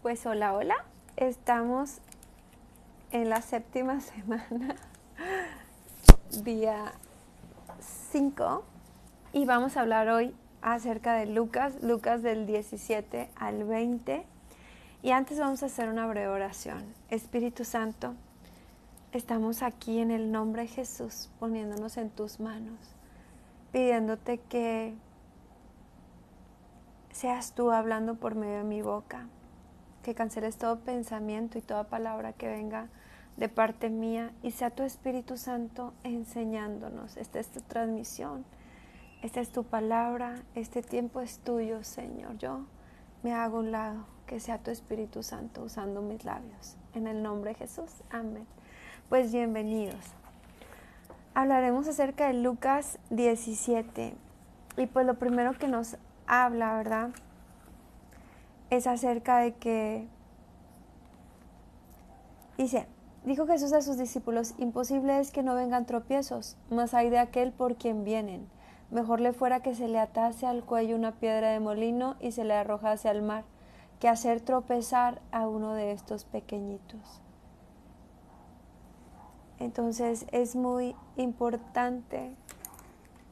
Pues hola, hola. Estamos en la séptima semana, día 5, y vamos a hablar hoy acerca de Lucas del 17 al 20. Y antes vamos a hacer una breve oración. Espíritu Santo, estamos aquí en el nombre de Jesús, poniéndonos en tus manos, pidiéndote que seas tú hablando por medio de mi boca, que canceles todo pensamiento y toda palabra que venga de parte mía y sea tu Espíritu Santo enseñándonos. Esta es tu transmisión, esta es tu palabra, este tiempo es tuyo, Señor. Yo me hago a un lado, que sea tu Espíritu Santo usando mis labios. En el nombre de Jesús, amén. Pues bienvenidos. Hablaremos acerca de Lucas 17 y pues lo primero que nos habla, ¿verdad?, es acerca de que dice: dijo Jesús a sus discípulos: imposible es que no vengan tropiezos, mas hay de aquel por quien vienen. Mejor le fuera que se le atase al cuello una piedra de molino y se le arrojase al mar, que hacer tropezar a uno de estos pequeñitos. Entonces es muy importante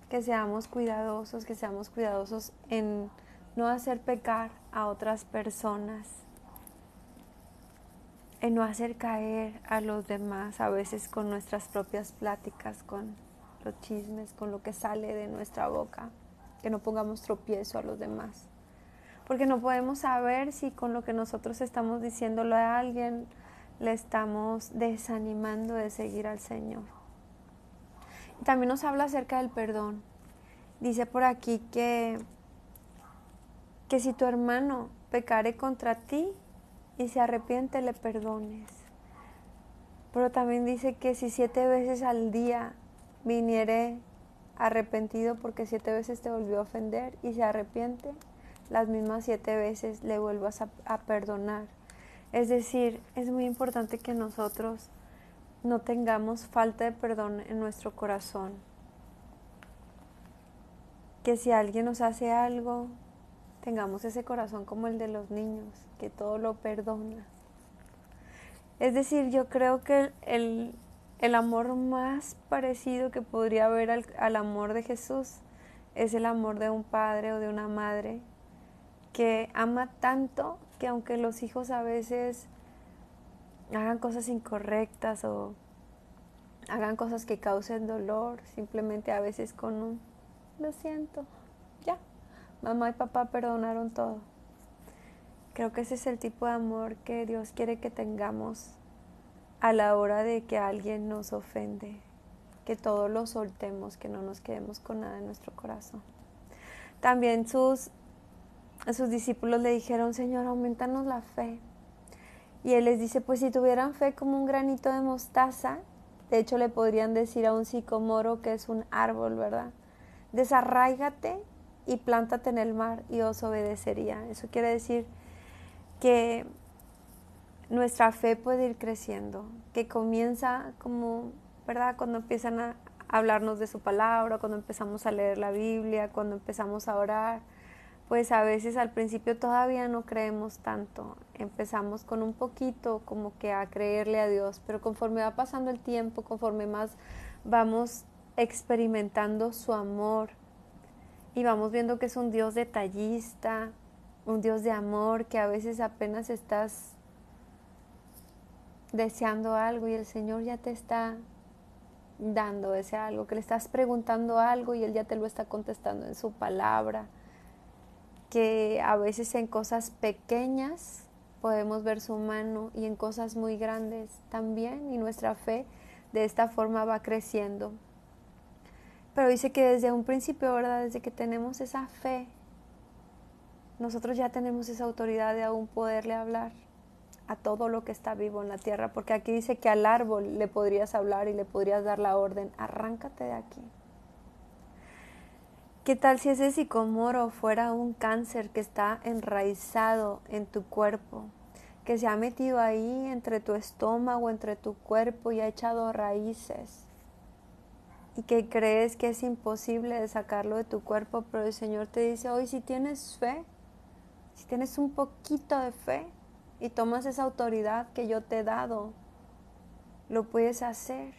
que seamos cuidadosos en no hacer pecar a otras personas, en no hacer caer a los demás, a veces con nuestras propias pláticas, con los chismes, con lo que sale de nuestra boca, que no pongamos tropiezo a los demás. Porque no podemos saber si con lo que nosotros estamos diciéndole a alguien le estamos desanimando de seguir al Señor. También nos habla acerca del perdón. Dice por aquí que si tu hermano pecare contra ti y se arrepiente, le perdones. Pero también dice que si 7 veces al día viniere arrepentido porque 7 veces te volvió a ofender y se arrepiente, las mismas 7 veces le vuelvas a perdonar. Es decir, es muy importante que nosotros no tengamos falta de perdón en nuestro corazón. Que si alguien nos hace algo, tengamos ese corazón como el de los niños, que todo lo perdona. Es decir, yo creo que el amor más parecido que podría haber al amor de Jesús es el amor de un padre o de una madre que ama tanto que aunque los hijos a veces hagan cosas incorrectas o hagan cosas que causen dolor, simplemente a veces con un lo siento, ya, mamá y papá perdonaron todo. Creo que ese es el tipo de amor que Dios quiere que tengamos a la hora de que alguien nos ofende, que todo lo soltemos, que no nos quedemos con nada en nuestro corazón. También sus discípulos le dijeron: Señor, aumentanos la fe. Y Él les dice: pues si tuvieran fe como un granito de mostaza, de hecho le podrían decir a un sicomoro, que es un árbol, ¿verdad?, desarráigate y plántate en el mar, y os obedecería. Eso quiere decir que nuestra fe puede ir creciendo, que comienza como, ¿verdad?, cuando empiezan a hablarnos de su palabra, cuando empezamos a leer la Biblia, cuando empezamos a orar. Pues a veces al principio todavía no creemos tanto, empezamos con un poquito como que a creerle a Dios, pero conforme va pasando el tiempo, conforme más vamos experimentando su amor y vamos viendo que es un Dios detallista, un Dios de amor, que a veces apenas estás deseando algo y el Señor ya te está dando ese algo, que le estás preguntando algo y Él ya te lo está contestando en su palabra, que a veces en cosas pequeñas podemos ver su mano y en cosas muy grandes también, y nuestra fe de esta forma va creciendo. Pero dice que desde un principio, ¿verdad?, desde que tenemos esa fe, nosotros ya tenemos esa autoridad de aún poderle hablar a todo lo que está vivo en la tierra, porque aquí dice que al árbol le podrías hablar y le podrías dar la orden: arráncate de aquí. ¿Qué tal si ese sicomoro fuera un cáncer que está enraizado en tu cuerpo, que se ha metido ahí entre tu estómago, entre tu cuerpo y ha echado raíces, y que crees que es imposible de sacarlo de tu cuerpo? Pero el Señor te dice hoy: si tienes fe, si tienes un poquito de fe, y tomas esa autoridad que yo te he dado, lo puedes hacer.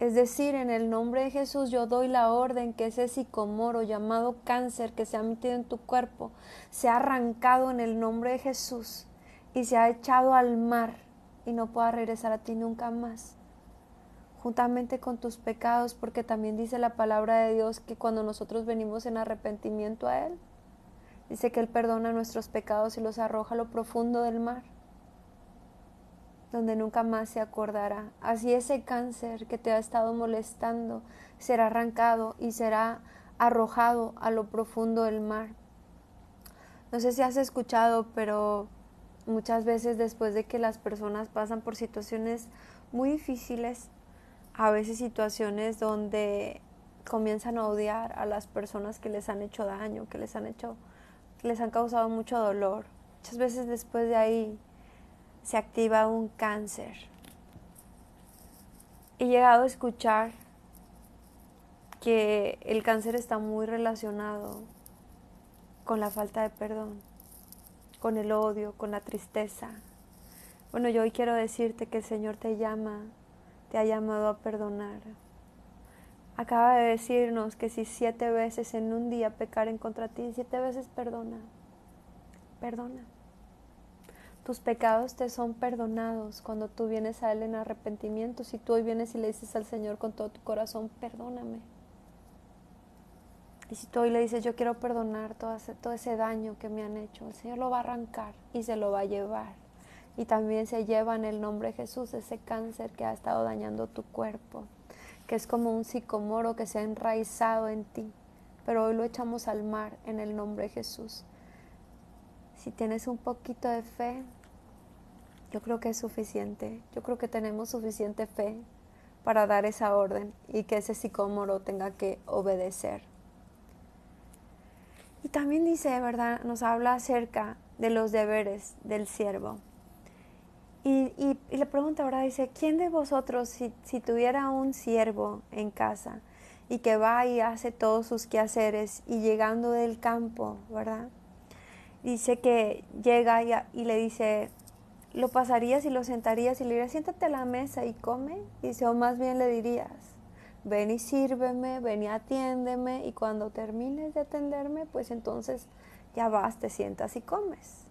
Es decir, en el nombre de Jesús yo doy la orden que ese sicomoro llamado cáncer que se ha metido en tu cuerpo sea arrancado en el nombre de Jesús y se ha echado al mar y no pueda regresar a ti nunca más, juntamente con tus pecados, porque también dice la palabra de Dios que cuando nosotros venimos en arrepentimiento a Él, dice que Él perdona nuestros pecados y los arroja a lo profundo del mar, donde nunca más se acordará. Así ese cáncer que te ha estado molestando será arrancado y será arrojado a lo profundo del mar. No sé si has escuchado, pero muchas veces después de que las personas pasan por situaciones muy difíciles, a veces situaciones donde comienzan a odiar a las personas que les han hecho daño, que les han causado mucho dolor. Muchas veces después de ahí se activa un cáncer. He llegado a escuchar que el cáncer está muy relacionado con la falta de perdón, con el odio, con la tristeza. Bueno, yo hoy quiero decirte que el Señor te ha llamado a perdonar. Acaba de decirnos que si 7 veces en un día pecaren contra ti, 7 veces perdona. Perdona. Tus pecados te son perdonados cuando tú vienes a Él en arrepentimiento. Si tú hoy vienes y le dices al Señor con todo tu corazón, perdóname. Y si tú hoy le dices, yo quiero perdonar todo ese daño que me han hecho, el Señor lo va a arrancar y se lo va a llevar. Y también se lleva en el nombre de Jesús ese cáncer que ha estado dañando tu cuerpo, que es como un sicomoro que se ha enraizado en ti. Pero hoy lo echamos al mar en el nombre de Jesús. Si tienes un poquito de fe, yo creo que es suficiente. Yo creo que tenemos suficiente fe para dar esa orden y que ese sicómoro tenga que obedecer. Y también dice, ¿verdad? Nos habla acerca de los deberes del siervo. Y le pregunta, ¿verdad? Dice, ¿quién de vosotros, si tuviera un siervo en casa y que va y hace todos sus quehaceres y llegando del campo, ¿verdad? Dice que llega y le dice, ¿lo pasarías y lo sentarías y le dirías, siéntate a la mesa y come? Dice, o más bien le dirías, ven y sírveme, ven y atiéndeme, y cuando termines de atenderme, pues entonces ya vas, te sientas y comes.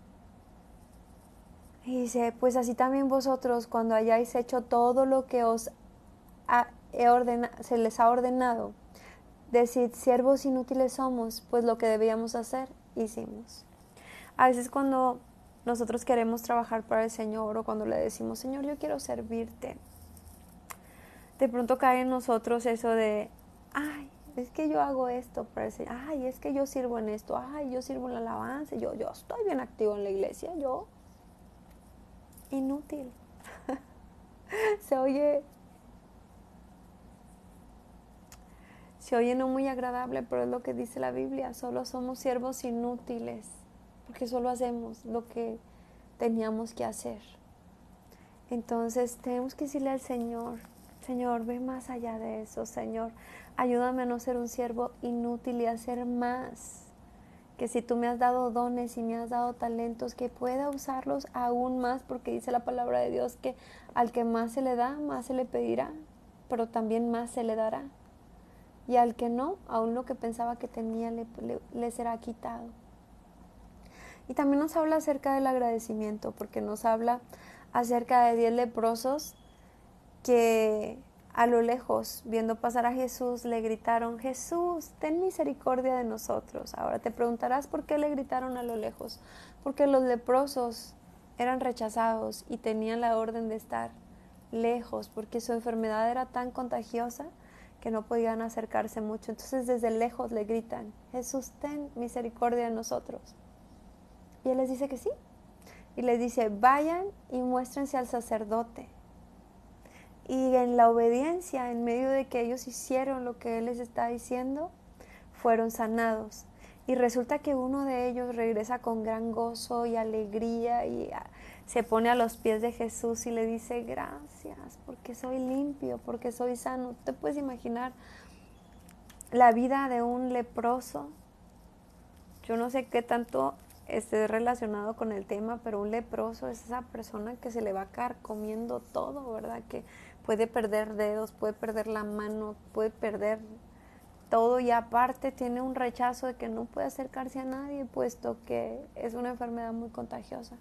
Y dice, pues así también vosotros, cuando hayáis hecho todo lo que se les ha ordenado, decid, siervos inútiles somos, pues lo que debíamos hacer, hicimos. A veces cuando nosotros queremos trabajar para el Señor o cuando le decimos, Señor, yo quiero servirte, de pronto cae en nosotros eso de, ay, es que yo hago esto para el Señor, ay, es que yo sirvo en esto, ay, yo sirvo en la alabanza, yo estoy bien activo en la iglesia, yo, inútil. se oye no muy agradable, pero es lo que dice la Biblia, solo somos siervos inútiles, porque solo hacemos lo que teníamos que hacer. Entonces tenemos que decirle al Señor, Señor, ve más allá de eso, Señor, ayúdame a no ser un siervo inútil y a hacer más, que si tú me has dado dones y me has dado talentos, que pueda usarlos aún más, porque dice la palabra de Dios que al que más se le da, más se le pedirá, pero también más se le dará. Y al que no, aún lo que pensaba que tenía le será quitado. Y también nos habla acerca del agradecimiento, porque nos habla acerca de 10 leprosos que a lo lejos, viendo pasar a Jesús, le gritaron, Jesús, ten misericordia de nosotros. Ahora te preguntarás por qué le gritaron a lo lejos. Porque los leprosos eran rechazados y tenían la orden de estar lejos, porque su enfermedad era tan contagiosa que no podían acercarse mucho. Entonces desde lejos le gritan, Jesús, ten misericordia de nosotros. Y Él les dice que sí. Y les dice, vayan y muéstrense al sacerdote. Y en la obediencia, en medio de que ellos hicieron lo que Él les está diciendo, fueron sanados. Y resulta que uno de ellos regresa con gran gozo y alegría y se pone a los pies de Jesús y le dice, gracias, porque soy limpio, porque soy sano. ¿Te puedes imaginar la vida de un leproso? Yo no sé qué tanto esté relacionado con el tema, pero un leproso es esa persona que se le va a quedar comiendo todo, ¿verdad? Que puede perder dedos, puede perder la mano, puede perder todo, y aparte tiene un rechazo de que no puede acercarse a nadie, puesto que es una enfermedad muy contagiosa.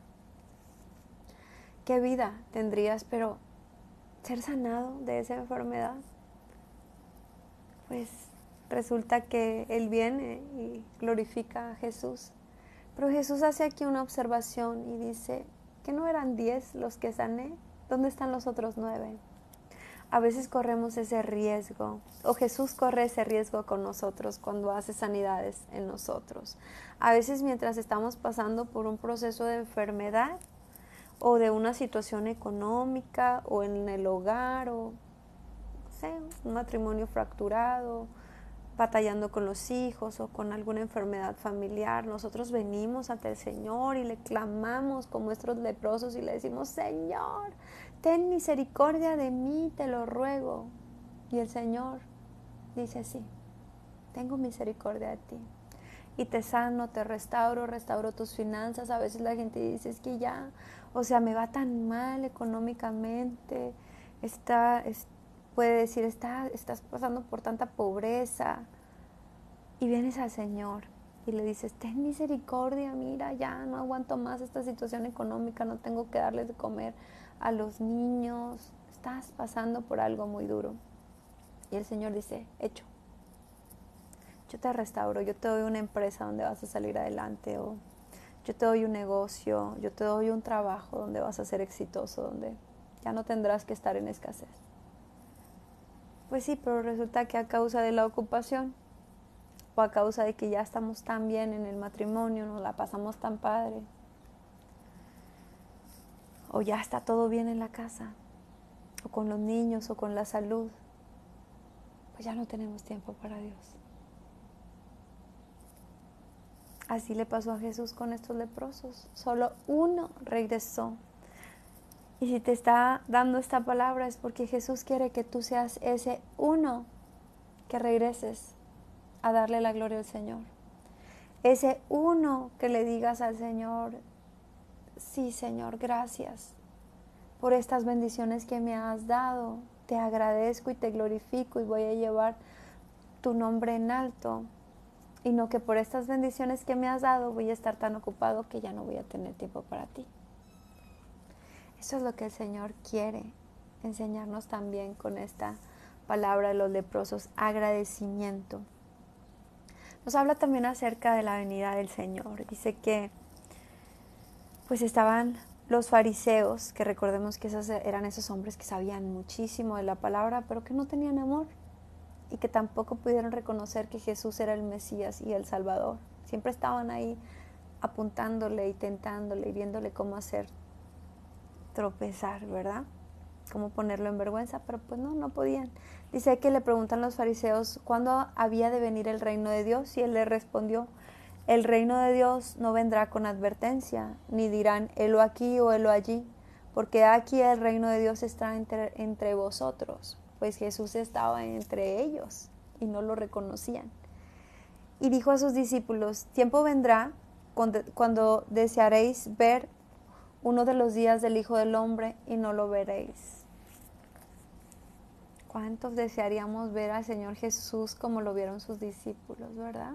¿Qué vida tendrías, pero ser sanado de esa enfermedad? Pues resulta que él viene y glorifica a Jesús. Pero Jesús hace aquí una observación y dice, ¿que no eran 10 los que sané? ¿Dónde están los otros 9? A veces corremos ese riesgo, o Jesús corre ese riesgo con nosotros cuando hace sanidades en nosotros. A veces mientras estamos pasando por un proceso de enfermedad, o de una situación económica, o en el hogar, o no sé, un matrimonio fracturado, batallando con los hijos o con alguna enfermedad familiar, nosotros venimos ante el Señor y le clamamos como estos leprosos y le decimos, Señor, ten misericordia de mí, te lo ruego. Y el Señor dice, sí, tengo misericordia de ti. Y te sano, te restauro tus finanzas. A veces la gente dice, es que ya, o sea, me va tan mal económicamente, puede decir, estás pasando por tanta pobreza, y vienes al Señor y le dices, ten misericordia, mira, ya no aguanto más esta situación económica, no tengo que darles de comer a los niños, estás pasando por algo muy duro. Y el Señor dice, hecho, yo te restauro, yo te doy una empresa donde vas a salir adelante, o yo te doy un negocio, yo te doy un trabajo donde vas a ser exitoso, donde ya no tendrás que estar en escasez. Pues sí, pero resulta que a causa de la ocupación, o a causa de que ya estamos tan bien en el matrimonio, nos la pasamos tan padre, o ya está todo bien en la casa, o con los niños, o con la salud, pues ya no tenemos tiempo para Dios. Así le pasó a Jesús con estos leprosos. Solo uno regresó. Y si te está dando esta palabra es porque Jesús quiere que tú seas ese uno que regreses a darle la gloria al Señor. Ese uno que le digas al Señor, sí, Señor, gracias por estas bendiciones que me has dado. Te agradezco y te glorifico y voy a llevar tu nombre en alto. Y no que por estas bendiciones que me has dado voy a estar tan ocupado que ya no voy a tener tiempo para ti. Eso es lo que el Señor quiere enseñarnos también con esta palabra de los leprosos, agradecimiento. Nos habla también acerca de la venida del Señor. Dice que pues estaban los fariseos, que recordemos que eran esos hombres que sabían muchísimo de la palabra, pero que no tenían amor y que tampoco pudieron reconocer que Jesús era el Mesías y el Salvador. Siempre estaban ahí apuntándole y tentándole y viéndole cómo hacer tropezar, ¿verdad? Cómo ponerlo en vergüenza, pero pues no podían. Dice que le preguntan los fariseos cuándo había de venir el reino de Dios, y él le respondió, el reino de Dios no vendrá con advertencia, ni dirán, helo aquí o helo allí, porque aquí el reino de Dios está entre vosotros. Pues Jesús estaba entre ellos y no lo reconocían. Y dijo a sus discípulos, tiempo vendrá cuando desearéis ver uno de los días del Hijo del Hombre y no lo veréis. ¿Cuántos desearíamos ver al Señor Jesús como lo vieron sus discípulos, verdad?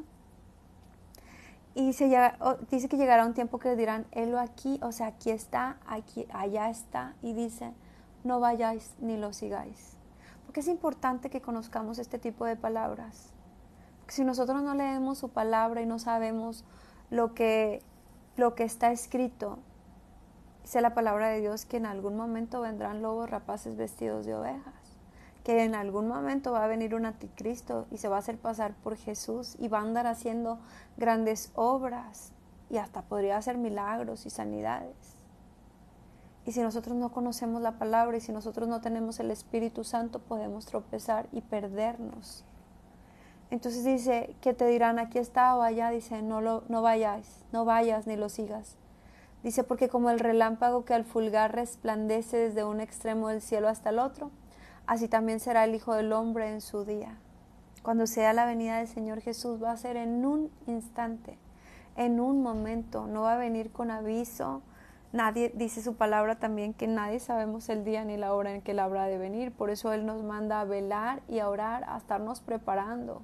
Y dice que llegará un tiempo que dirán, helo aquí, o sea, aquí está, allá está, y dice, no vayáis ni lo sigáis. Porque es importante que conozcamos este tipo de palabras. Porque si nosotros no leemos su palabra y no sabemos lo que está escrito, dice la palabra de Dios que en algún momento vendrán lobos rapaces vestidos de ovejas, que en algún momento va a venir un anticristo y se va a hacer pasar por Jesús y va a andar haciendo grandes obras y hasta podría hacer milagros y sanidades. Y si nosotros no conocemos la palabra y si nosotros no tenemos el Espíritu Santo, podemos tropezar y perdernos. Entonces dice que te dirán aquí está o allá, dice no vayas ni lo sigas. Dice porque como el relámpago que al fulgar resplandece desde un extremo del cielo hasta el otro, así también será el Hijo del Hombre en su día. Cuando sea la venida del Señor Jesús va a ser en un instante. en un momento, no va a venir con aviso. Nadie, dice su palabra también, que nadie sabemos el día ni la hora en que Él habrá de venir. Por eso Él nos manda a velar y a orar, a estarnos preparando.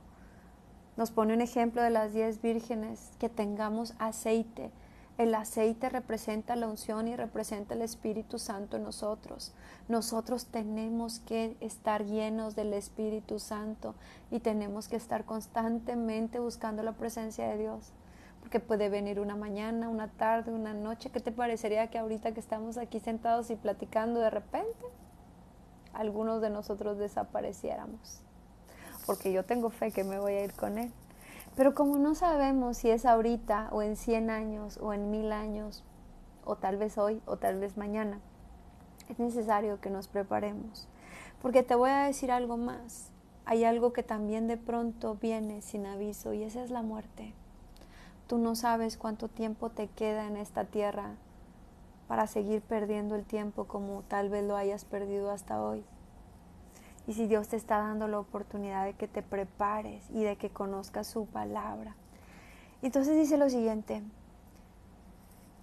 Nos pone un ejemplo de las 10 vírgenes, que tengamos aceite. El aceite representa la unción y representa el Espíritu Santo en nosotros. Nosotros tenemos que estar llenos del Espíritu Santo y tenemos que estar constantemente buscando la presencia de Dios. Porque puede venir una mañana, una tarde, una noche. ¿Qué te parecería que ahorita que estamos aquí sentados y platicando, de repente algunos de nosotros desapareciéramos? Porque yo tengo fe que me voy a ir con Él. Pero como no sabemos si es ahorita o en 100 años o en 1000 años, o tal vez hoy o tal vez mañana, es necesario que nos preparemos. Porque te voy a decir algo más. Hay algo que también de pronto viene sin aviso, y esa es la muerte. Tú no sabes cuánto tiempo te queda en esta tierra para seguir perdiendo el tiempo como tal vez lo hayas perdido hasta hoy. Y si Dios te está dando la oportunidad de que te prepares y de que conozcas su palabra. Entonces dice lo siguiente.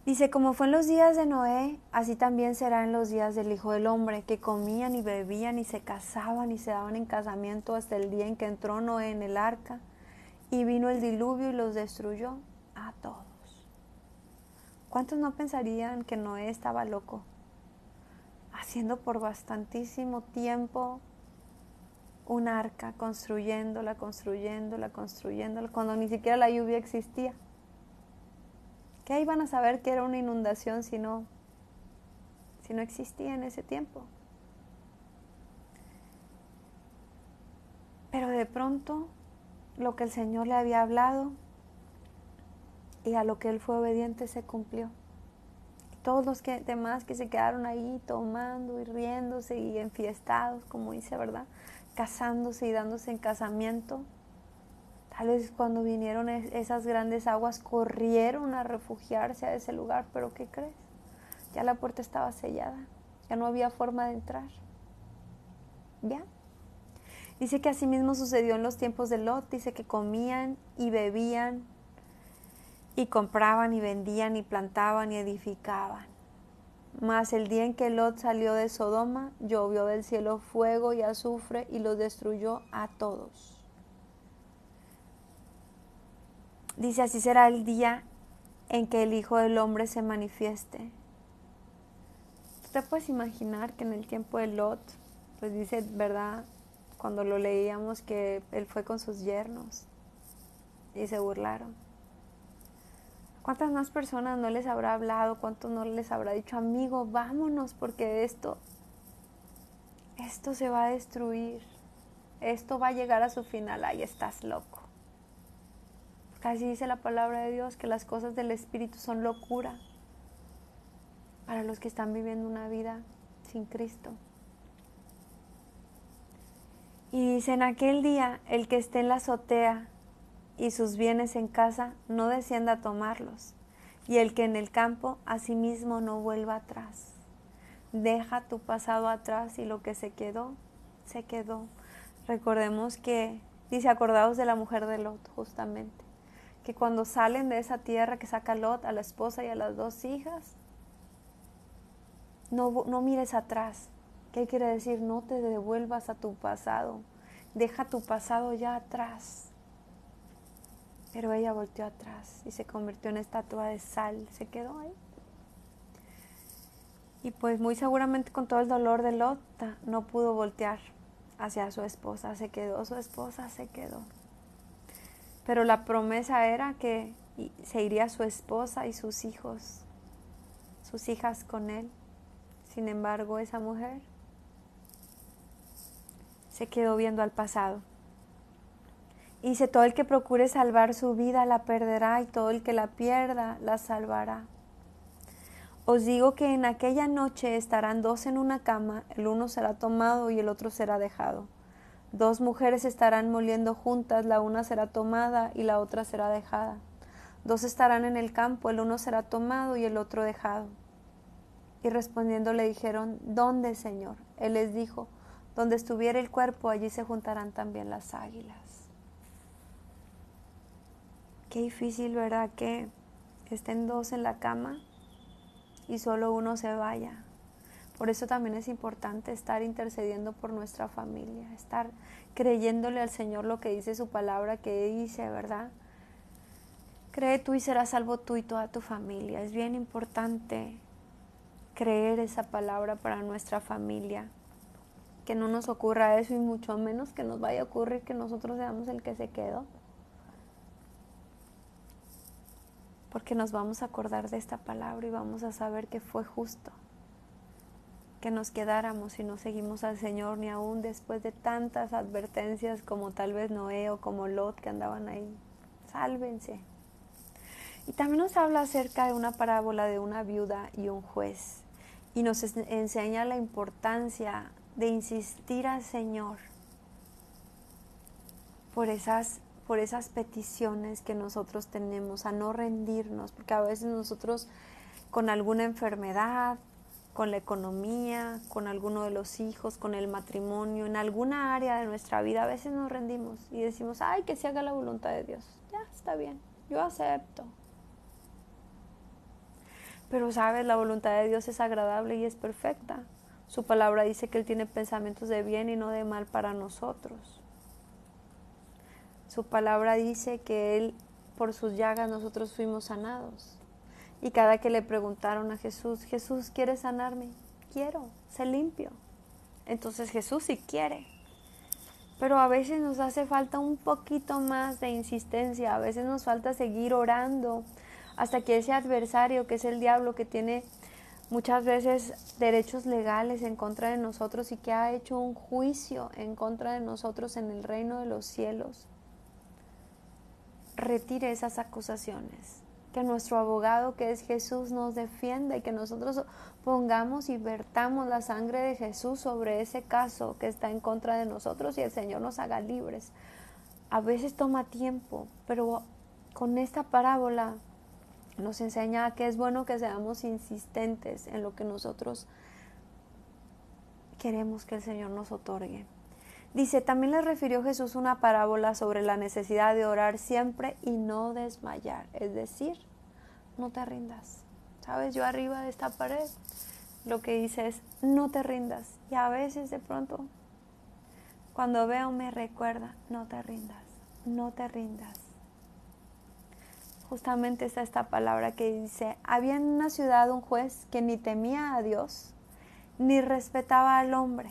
Dice, como fue en los días de Noé, así también será en los días del Hijo del Hombre, que comían y bebían y se casaban y se daban en casamiento hasta el día en que entró Noé en el arca y vino el diluvio y los destruyó a todos. ¿Cuántos no pensarían que Noé estaba loco? Haciendo por bastantísimo tiempo un arca, construyéndola, cuando ni siquiera la lluvia existía. ¿Qué iban a saber que era una inundación si no existía en ese tiempo? Pero de pronto, lo que el Señor le había hablado y a lo que él fue obediente se cumplió. Todos los demás que se quedaron ahí tomando y riéndose y enfiestados, como dice, ¿verdad? Casándose y dándose en casamiento. Tal vez cuando vinieron esas grandes aguas corrieron a refugiarse a ese lugar, pero ¿qué crees? Ya la puerta estaba sellada, ya no había forma de entrar. ¿Ya? Dice que así mismo sucedió en los tiempos de Lot. Dice que comían y bebían y compraban y vendían y plantaban y edificaban. Mas el día en que Lot salió de Sodoma, llovió del cielo fuego y azufre y los destruyó a todos. Dice, así será el día en que el Hijo del Hombre se manifieste. ¿Tú te puedes imaginar que en el tiempo de Lot, pues dice, ¿verdad? Cuando lo leíamos que él fue con sus yernos y se burlaron. ¿Cuántas más personas no les habrá hablado? ¿Cuántos no les habrá dicho, amigo, vámonos, porque esto se va a destruir, esto va a llegar a su final? Ay, estás loco. Casi dice la palabra de Dios que las cosas del Espíritu son locura para los que están viviendo una vida sin Cristo. Y dice, en aquel día, el que esté en la azotea y sus bienes en casa, no descienda a tomarlos. Y el que en el campo, asimismo no vuelva atrás. Deja tu pasado atrás y lo que se quedó, se quedó. Recordemos que, dice, acordaos de la mujer de Lot, justamente. Que cuando salen de esa tierra que saca Lot a la esposa y a las 2 hijas, no mires atrás. ¿Qué quiere decir? No te devuelvas a tu pasado. Deja tu pasado ya atrás. Pero ella volteó atrás y se convirtió en estatua de sal. Se quedó ahí. Y pues muy seguramente con todo el dolor de Lot no pudo voltear hacia su esposa. Se quedó, su esposa se quedó. Pero la promesa era que se iría su esposa y sus hijos, sus hijas con él. Sin embargo, esa mujer se quedó viendo al pasado. Y dice, todo el que procure salvar su vida la perderá, y todo el que la pierda la salvará. Os digo que en aquella noche estarán 2 en una cama, el uno será tomado y el otro será dejado. 2 mujeres estarán moliendo juntas, la una será tomada y la otra será dejada. 2 estarán en el campo, el uno será tomado y el otro dejado. Y respondiendo le dijeron, ¿dónde, Señor? Él les dijo, donde estuviera el cuerpo, allí se juntarán también las águilas. Qué difícil, ¿verdad? Que que estén dos en la cama y solo uno se vaya. Por eso también es importante estar intercediendo por nuestra familia, estar creyéndole al Señor lo que dice su palabra, que dice, ¿verdad? Cree tú y serás salvo tú y toda tu familia. Es bien importante creer esa palabra para nuestra familia, que no nos ocurra eso y mucho menos que nos vaya a ocurrir que nosotros seamos el que se quedó. Porque nos vamos a acordar de esta palabra y vamos a saber que fue justo que nos quedáramos y no seguimos al Señor, ni aún después de tantas advertencias como tal vez Noé o como Lot que andaban ahí. Sálvense. Y también nos habla acerca de una parábola de una viuda y un juez, y nos enseña la importancia de insistir al Señor por esas peticiones que nosotros tenemos, a no rendirnos, porque a veces nosotros con alguna enfermedad, con la economía, con alguno de los hijos, con el matrimonio, en alguna área de nuestra vida, a veces nos rendimos y decimos, ay, que se haga la voluntad de Dios. Ya, está bien, yo acepto. Pero sabes, la voluntad de Dios es agradable y es perfecta. Su palabra dice que Él tiene pensamientos de bien y no de mal para nosotros. Su palabra dice que Él, por sus llagas, nosotros fuimos sanados. Y cada que le preguntaron a Jesús, Jesús, ¿quieres sanarme? Quiero, sé limpio. Entonces Jesús sí quiere. Pero a veces nos hace falta un poquito más de insistencia, a veces nos falta seguir orando hasta que ese adversario, que es el diablo, que tiene muchas veces derechos legales en contra de nosotros y que ha hecho un juicio en contra de nosotros en el reino de los cielos, retire esas acusaciones. Que nuestro abogado, que es Jesús, nos defienda y que nosotros pongamos y vertamos la sangre de Jesús sobre ese caso que está en contra de nosotros y el Señor nos haga libres. A veces toma tiempo, pero con esta parábola nos enseña que es bueno que seamos insistentes en lo que nosotros queremos que el Señor nos otorgue. Dice, también le refirió Jesús una parábola sobre la necesidad de orar siempre y no desmayar. Es decir, no te rindas. ¿Sabes? Yo arriba de esta pared lo que dice es, no te rindas. Y a veces de pronto, cuando veo me recuerda, no te rindas, no te rindas. Justamente está esta palabra que dice, había en una ciudad un juez que ni temía a Dios, ni respetaba al hombre.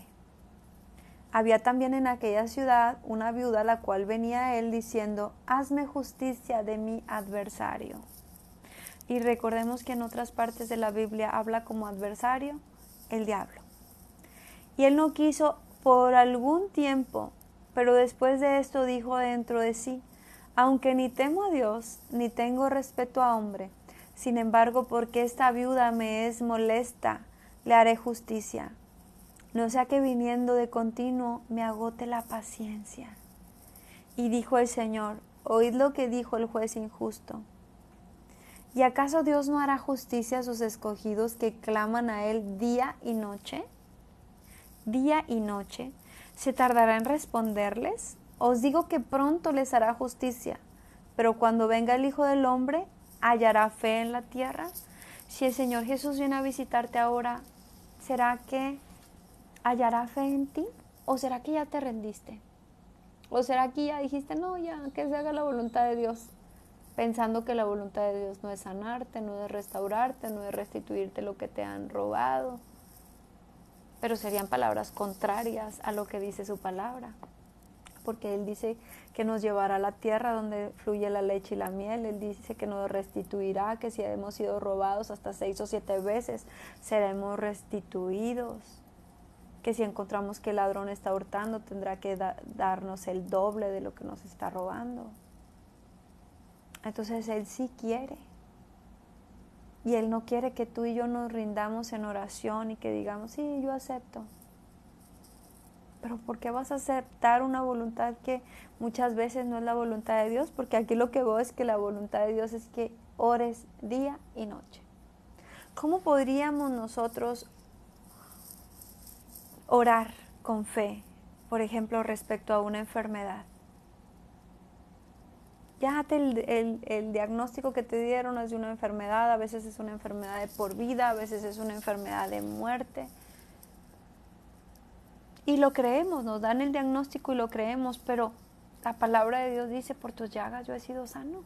Había también en aquella ciudad una viuda la cual venía a él diciendo, hazme justicia de mi adversario. Y recordemos que en otras partes de la Biblia habla como adversario el diablo. Y él no quiso por algún tiempo, pero después de esto dijo dentro de sí, aunque ni temo a Dios, ni tengo respeto a hombre, sin embargo, porque esta viuda me es molesta, le haré justicia. No sea que viniendo de continuo me agote la paciencia. Y dijo el Señor, oíd lo que dijo el juez injusto. ¿Y acaso Dios no hará justicia a sus escogidos que claman a Él día y noche? Día y noche. ¿Se tardará en responderles? Os digo que pronto les hará justicia. Pero cuando venga el Hijo del Hombre, ¿hallará fe en la tierra? Si el Señor Jesús viene a visitarte ahora, ¿será que hallará fe en ti? ¿O será que ya te rendiste? ¿O será que ya dijiste, no, ya, que se haga la voluntad de Dios? Pensando que la voluntad de Dios no es sanarte, no es restaurarte, no es restituirte lo que te han robado. Pero serían palabras contrarias a lo que dice su palabra. Porque Él dice que nos llevará a la tierra donde fluye la leche y la miel. Él dice que nos restituirá, que si hemos sido robados hasta 6 o 7 veces, seremos restituidos. Que si encontramos que el ladrón está hurtando, tendrá que darnos el doble de lo que nos está robando. Entonces Él sí quiere. Y Él no quiere que tú y yo nos rindamos en oración y que digamos, sí, yo acepto. Pero ¿por qué vas a aceptar una voluntad que muchas veces no es la voluntad de Dios? Porque aquí lo que veo es que la voluntad de Dios es que ores día y noche. ¿Cómo podríamos nosotros orar con fe, por ejemplo, respecto a una enfermedad? Ya el diagnóstico que te dieron es de una enfermedad, a veces es una enfermedad de por vida, a veces es una enfermedad de muerte. Y lo creemos, nos dan el diagnóstico y lo creemos, pero la palabra de Dios dice, por tus llagas yo he sido sano.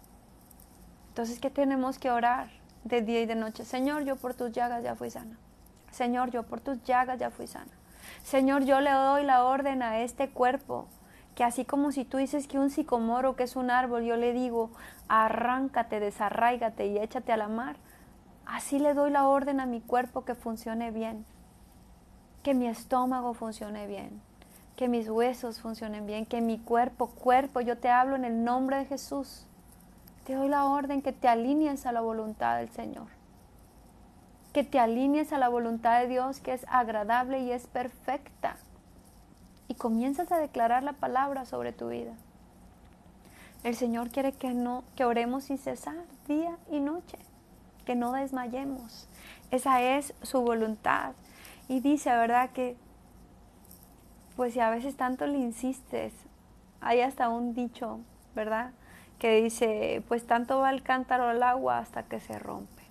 Entonces, ¿qué tenemos que orar de día y de noche? Señor, yo por tus llagas ya fui sana. Señor, yo por tus llagas ya fui sana. Señor, yo le doy la orden a este cuerpo, que así como si tú dices que un sicomoro, que es un árbol, yo le digo, arráncate, desarráigate y échate a la mar. Así le doy la orden a mi cuerpo que funcione bien, que mi estómago funcione bien, que mis huesos funcionen bien, que mi cuerpo, yo te hablo en el nombre de Jesús. Te doy la orden que te alinees a la voluntad del Señor, que te alinees a la voluntad de Dios, que es agradable y es perfecta. Y comienzas a declarar la palabra sobre tu vida. El Señor quiere que oremos sin cesar, día y noche, que no desmayemos. Esa es su voluntad. Y dice, ¿verdad? Que pues si a veces tanto le insistes, hay hasta un dicho, ¿verdad? Que dice, pues tanto va el cántaro al agua hasta que se rompe.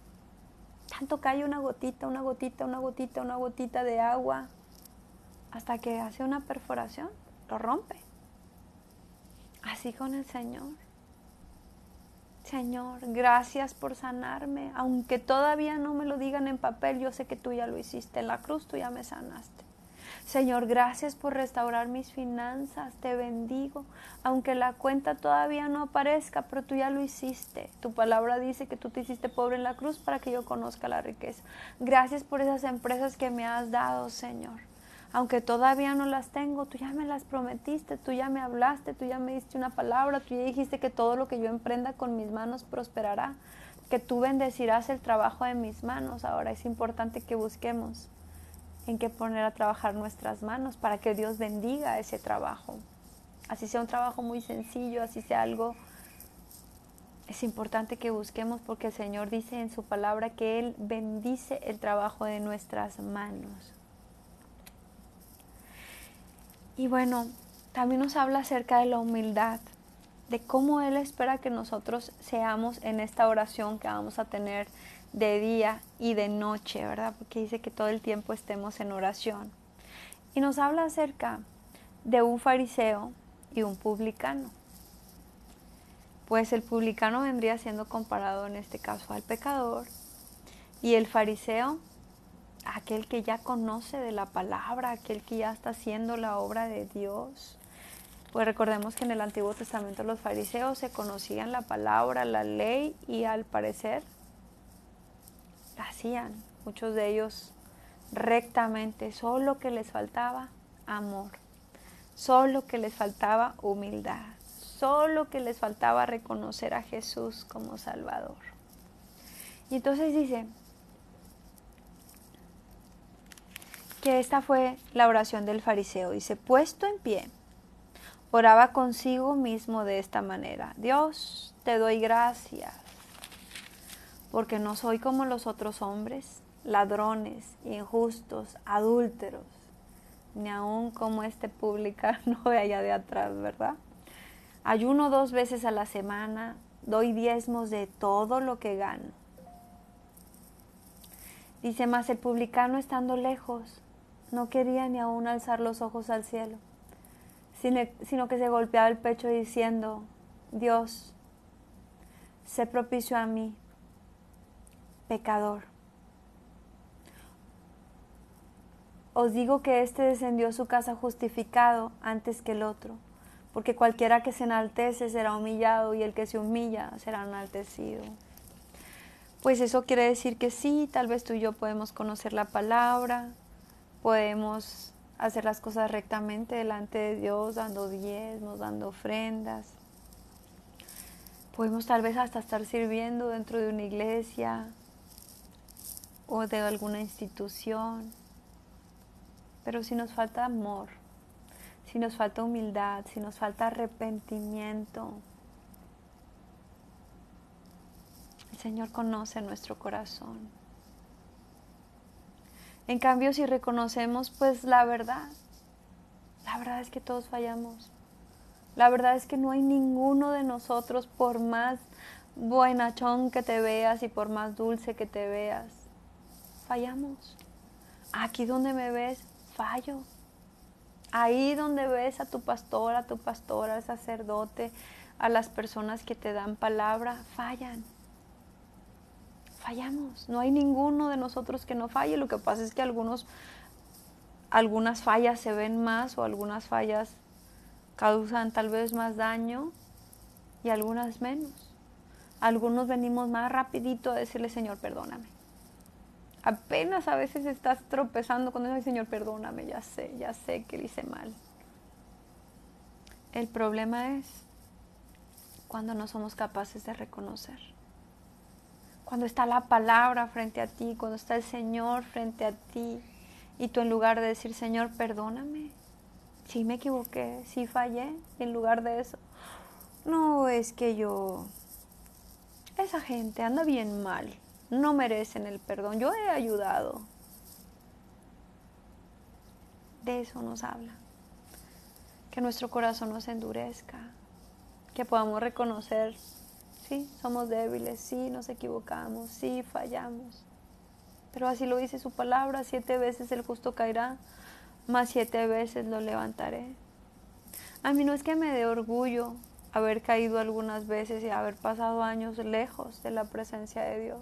Tanto cae una gotita, una gotita, una gotita, una gotita de agua, hasta que hace una perforación, lo rompe. Así con el Señor. Señor, gracias por sanarme. Aunque todavía no me lo digan en papel, yo sé que tú ya lo hiciste. En la cruz tú ya me sanaste. Señor, gracias por restaurar mis finanzas. Te bendigo. Aunque la cuenta todavía no aparezca, pero tú ya lo hiciste. Tu palabra dice que tú te hiciste pobre en la cruz para que yo conozca la riqueza. Gracias por esas empresas que me has dado, Señor. Aunque todavía no las tengo, tú ya me las prometiste, tú ya me hablaste, tú ya me diste una palabra, tú ya dijiste que todo lo que yo emprenda con mis manos prosperará, que tú bendecirás el trabajo de mis manos. Ahora es importante que busquemos en qué poner a trabajar nuestras manos para que Dios bendiga ese trabajo. Así sea un trabajo muy sencillo, así sea algo, es importante que busquemos porque el Señor dice en su palabra que Él bendice el trabajo de nuestras manos. Y bueno, también nos habla acerca de la humildad, de cómo Él espera que nosotros seamos en esta oración que vamos a tener de día y de noche, ¿verdad? Porque dice que todo el tiempo estemos en oración. Y nos habla acerca de un fariseo y un publicano. Pues el publicano vendría siendo comparado en este caso al pecador y el fariseo, aquel que ya conoce de la palabra, aquel que ya está haciendo la obra de Dios. Pues recordemos que en el Antiguo Testamento los fariseos se conocían la palabra, la ley y al parecer la hacían. Muchos de ellos rectamente, solo que les faltaba amor, solo que les faltaba humildad, solo que les faltaba reconocer a Jesús como Salvador. Y entonces dice que esta fue la oración del fariseo. Dice, puesto en pie, oraba consigo mismo de esta manera: Dios, te doy gracias, porque no soy como los otros hombres, ladrones, injustos, adúlteros, ni aun como este publicano de allá de atrás, ¿verdad? Ayuno 2 veces a la semana, doy diezmos de todo lo que gano. Dice, mas el publicano, estando lejos, no quería ni aún alzar los ojos al cielo, sino que se golpeaba el pecho diciendo: Dios, sé propicio a mí, pecador. Os digo que éste descendió a su casa justificado antes que el otro, porque cualquiera que se enaltece será humillado, y el que se humilla será enaltecido. Pues eso quiere decir que sí, tal vez tú y yo podemos conocer la palabra, podemos hacer las cosas rectamente delante de Dios, dando diezmos, dando ofrendas. Podemos tal vez hasta estar sirviendo dentro de una iglesia o de alguna institución. Pero si nos falta amor, si nos falta humildad, si nos falta arrepentimiento, el Señor conoce nuestro corazón. En cambio, si reconocemos pues la verdad es que todos fallamos. La verdad es que no hay ninguno de nosotros, por más buenachón que te veas y por más dulce que te veas, fallamos. Aquí donde me ves, fallo. Ahí donde ves a tu pastor, al sacerdote, a las personas que te dan palabra, fallan. Fallamos. No hay ninguno de nosotros que no falle. Lo que pasa es que algunas fallas se ven más o algunas fallas causan tal vez más daño y algunas menos. Algunos venimos más rapidito a decirle, Señor, perdóname. Apenas a veces estás tropezando con el Señor, perdóname, ya sé que lo hice mal. El problema es cuando no somos capaces de reconocer. Cuando está la palabra frente a ti, cuando está el Señor frente a ti, y tú en lugar de decir, Señor, perdóname, sí me equivoqué, sí fallé, y en lugar de eso, no, es que esa gente anda bien mal, no merecen el perdón, yo he ayudado. De eso nos habla. Que nuestro corazón no se endurezca, que podamos reconocer, sí, somos débiles, sí, nos equivocamos, sí, fallamos. Pero así lo dice su palabra, 7 veces el justo caerá, más 7 veces lo levantaré. A mí no es que me dé orgullo haber caído algunas veces y haber pasado años lejos de la presencia de Dios.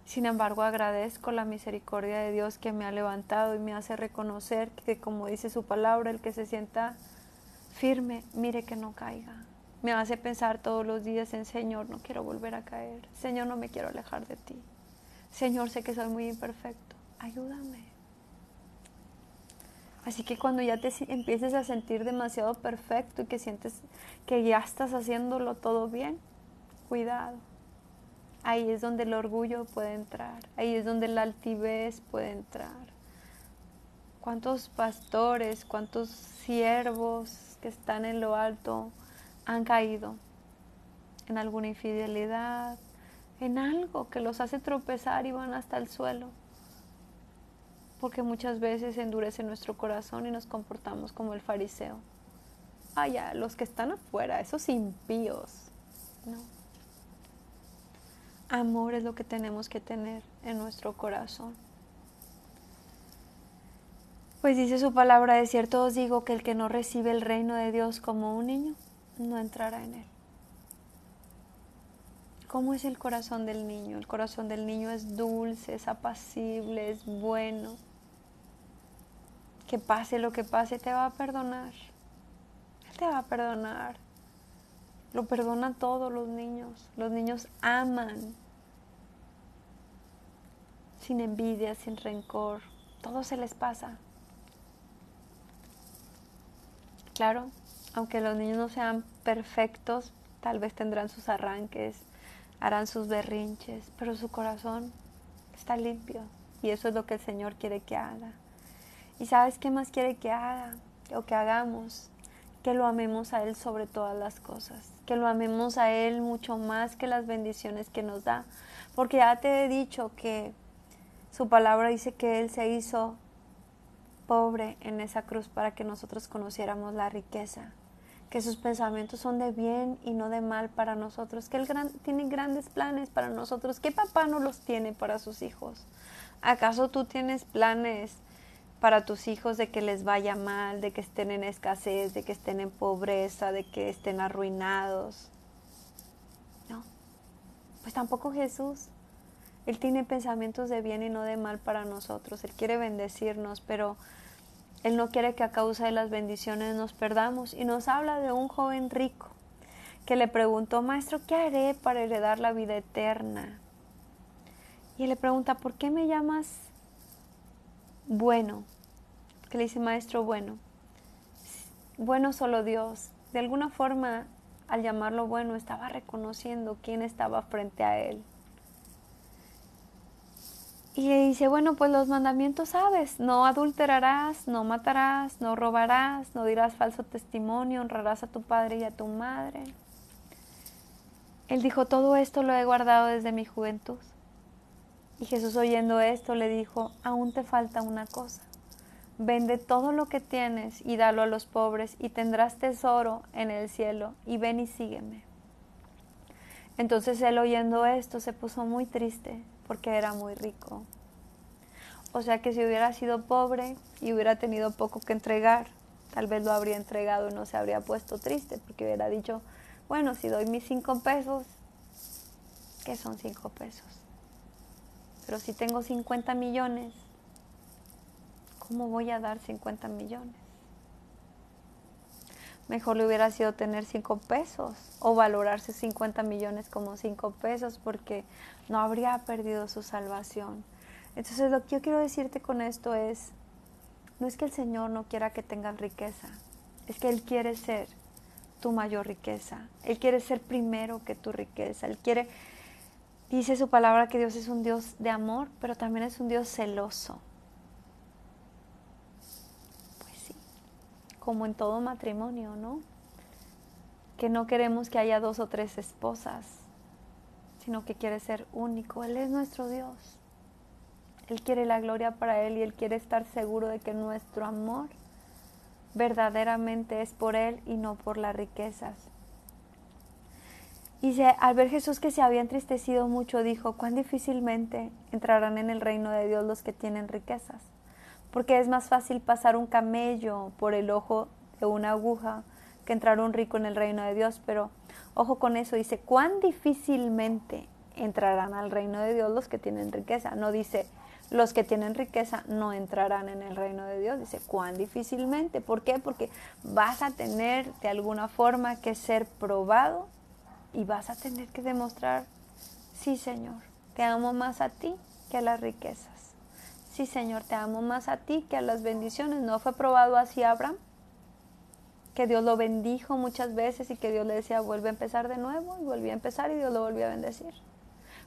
Sin embargo, agradezco la misericordia de Dios que me ha levantado y me hace reconocer que, como dice su palabra, el que se sienta firme, mire que no caiga. Me hace pensar todos los días en, Señor, no quiero volver a caer. Señor, no me quiero alejar de ti. Señor, sé que soy muy imperfecto. Ayúdame. Así que cuando ya te empieces a sentir demasiado perfecto y que sientes que ya estás haciéndolo todo bien, cuidado. Ahí es donde el orgullo puede entrar. Ahí es donde la altivez puede entrar. ¿Cuántos pastores, cuántos siervos que están en lo alto han caído en alguna infidelidad, en algo que los hace tropezar y van hasta el suelo? Porque muchas veces endurece nuestro corazón y nos comportamos como el fariseo. Ya, los que están afuera, esos impíos. No. Amor es lo que tenemos que tener en nuestro corazón. Pues dice su palabra, de cierto os digo que el que no recibe el reino de Dios como un niño, no entrará en él. ¿Cómo es el corazón del niño? El corazón del niño es dulce, es apacible, es bueno. Que pase lo que pase, te va a perdonar. Él te va a perdonar. Lo perdonan todos los niños. Los niños aman. Sin envidia, sin rencor. Todo se les pasa. Claro, aunque los niños no sean perfectos, tal vez tendrán sus arranques, harán sus berrinches, pero su corazón está limpio y eso es lo que el Señor quiere que haga. ¿Y sabes qué más quiere que haga o que hagamos? Que lo amemos a Él sobre todas las cosas, que lo amemos a Él mucho más que las bendiciones que nos da, porque ya te he dicho que su palabra dice que Él se hizo pobre en esa cruz para que nosotros conociéramos la riqueza, que sus pensamientos son de bien y no de mal para nosotros, que Él tiene grandes planes para nosotros. ¿Qué papá no los tiene para sus hijos? ¿Acaso tú tienes planes para tus hijos de que les vaya mal, de que estén en escasez, de que estén en pobreza, de que estén arruinados? No, pues tampoco Jesús. Él tiene pensamientos de bien y no de mal para nosotros. Él quiere bendecirnos, pero Él no quiere que a causa de las bendiciones nos perdamos. Y nos habla de un joven rico que le preguntó, maestro, ¿qué haré para heredar la vida eterna? Y él le pregunta, ¿por qué me llamas bueno? Que le dice, maestro, bueno. Bueno solo Dios. De alguna forma, al llamarlo bueno, estaba reconociendo quién estaba frente a él. Y le dice, bueno, pues los mandamientos sabes, no adulterarás, no matarás, no robarás, no dirás falso testimonio, honrarás a tu padre y a tu madre. Él dijo, todo esto lo he guardado desde mi juventud. Y Jesús, oyendo esto, le dijo, aún te falta una cosa. vende todo lo que tienes y dalo a los pobres y tendrás tesoro en el cielo y ven y sígueme. Entonces él, oyendo esto, se puso muy triste porque era muy rico. O sea que si hubiera sido pobre y hubiera tenido poco que entregar, tal vez lo habría entregado y no se habría puesto triste porque hubiera dicho, bueno, si doy mis 5 pesos, ¿qué son 5 pesos? Pero si tengo 50 millones, ¿cómo voy a dar 50 millones? Mejor le hubiera sido tener 5 pesos o valorarse 50 millones como 5 pesos porque no habría perdido su salvación. Entonces lo que yo quiero decirte con esto es, no es que el Señor no quiera que tengas riqueza, es que Él quiere ser tu mayor riqueza. Él quiere ser primero que tu riqueza. Él quiere, dice su palabra que Dios es un Dios de amor, pero también es un Dios celoso. Pues sí, como en todo matrimonio, ¿no? Que no queremos que haya 2 o 3 esposas, sino que quiere ser único. Él es nuestro Dios. Él quiere la gloria para Él y Él quiere estar seguro de que nuestro amor verdaderamente es por Él y no por las riquezas. Y al ver Jesús que se había entristecido mucho, dijo, cuán difícilmente entrarán en el reino de Dios los que tienen riquezas, porque es más fácil pasar un camello por el ojo de una aguja que entrar un rico en el reino de Dios. Pero ojo con eso, dice, cuán difícilmente entrarán al reino de Dios los que tienen riqueza. No dice, los que tienen riqueza no entrarán en el reino de Dios. Dice, cuán difícilmente. ¿Por qué? Porque vas a tener de alguna forma que ser probado y vas a tener que demostrar, sí Señor, te amo más a ti que a las riquezas. Sí Señor, te amo más a ti que a las bendiciones. ¿No fue probado así Abraham? Que Dios lo bendijo muchas veces y que Dios le decía, vuelve a empezar de nuevo, y volvió a empezar y Dios lo volvió a bendecir.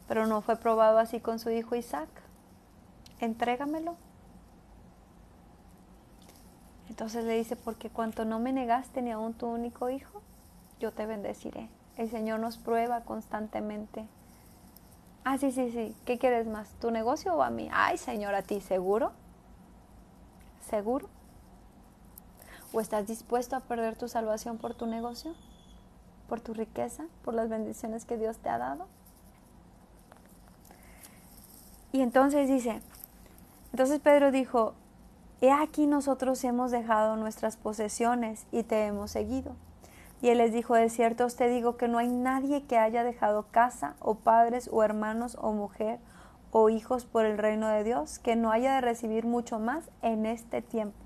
Pero no fue probado así con su hijo Isaac. Entrégamelo. Entonces le dice, porque cuanto no me negaste ni aun tu único hijo, yo te bendeciré. El Señor nos prueba constantemente. Ah, sí. ¿Qué quieres más? ¿Tu negocio o a mí? Ay, Señor, a ti. ¿Seguro? ¿Seguro? ¿O estás dispuesto a perder tu salvación por tu negocio? ¿Por tu riqueza? ¿Por las bendiciones que Dios te ha dado? Y entonces dice, entonces Pedro dijo, he aquí nosotros hemos dejado nuestras posesiones y te hemos seguido. Y él les dijo, de cierto os te digo que no hay nadie que haya dejado casa, o padres, o hermanos, o mujer, o hijos por el reino de Dios, que no haya de recibir mucho más en este tiempo,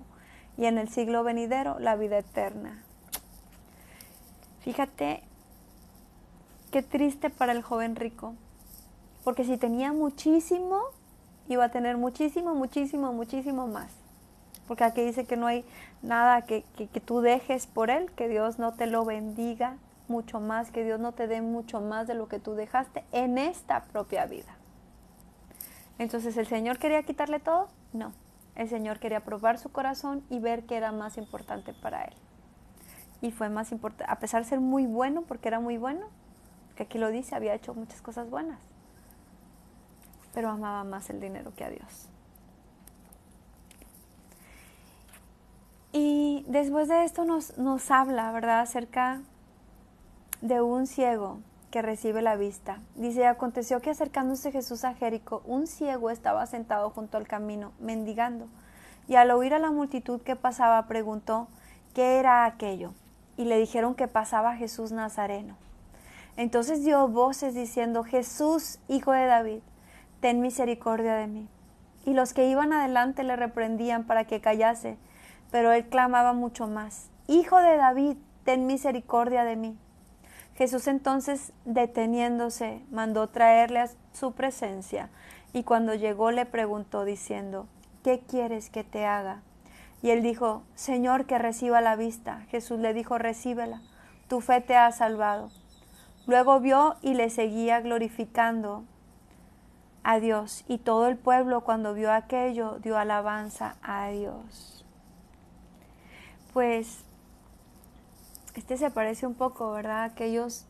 y en el siglo venidero la vida eterna. Fíjate, qué triste para el joven rico, porque si tenía muchísimo, iba a tener muchísimo más. Porque aquí dice que no hay nada que tú dejes por Él, que Dios no te lo bendiga mucho más, que Dios no te dé mucho más de lo que tú dejaste en esta propia vida. Entonces, ¿el Señor quería quitarle todo? No. El Señor quería probar su corazón y ver qué era más importante para Él. Y fue más importante, a pesar de ser muy bueno, porque era muy bueno, que aquí lo dice, había hecho muchas cosas buenas, pero amaba más el dinero que a Dios. Y después de esto nos habla, ¿verdad?, acerca de un ciego que recibe la vista. Dice, aconteció que acercándose Jesús a Jericó, un ciego estaba sentado junto al camino, mendigando. Y al oír a la multitud que pasaba, preguntó, ¿qué era aquello? Y le dijeron que pasaba Jesús Nazareno. Entonces dio voces diciendo, Jesús, hijo de David, ten misericordia de mí. Y los que iban adelante le reprendían para que callase, pero él clamaba mucho más, Hijo de David, ten misericordia de mí. Jesús entonces, deteniéndose, mandó traerle a su presencia, y cuando llegó le preguntó diciendo, ¿qué quieres que te haga? Y él dijo, Señor, que reciba la vista. Jesús le dijo, recíbela, tu fe te ha salvado. Luego vio y le seguía glorificando a Dios, y todo el pueblo cuando vio aquello dio alabanza a Dios. Pues se parece un poco, ¿verdad?, a aquellos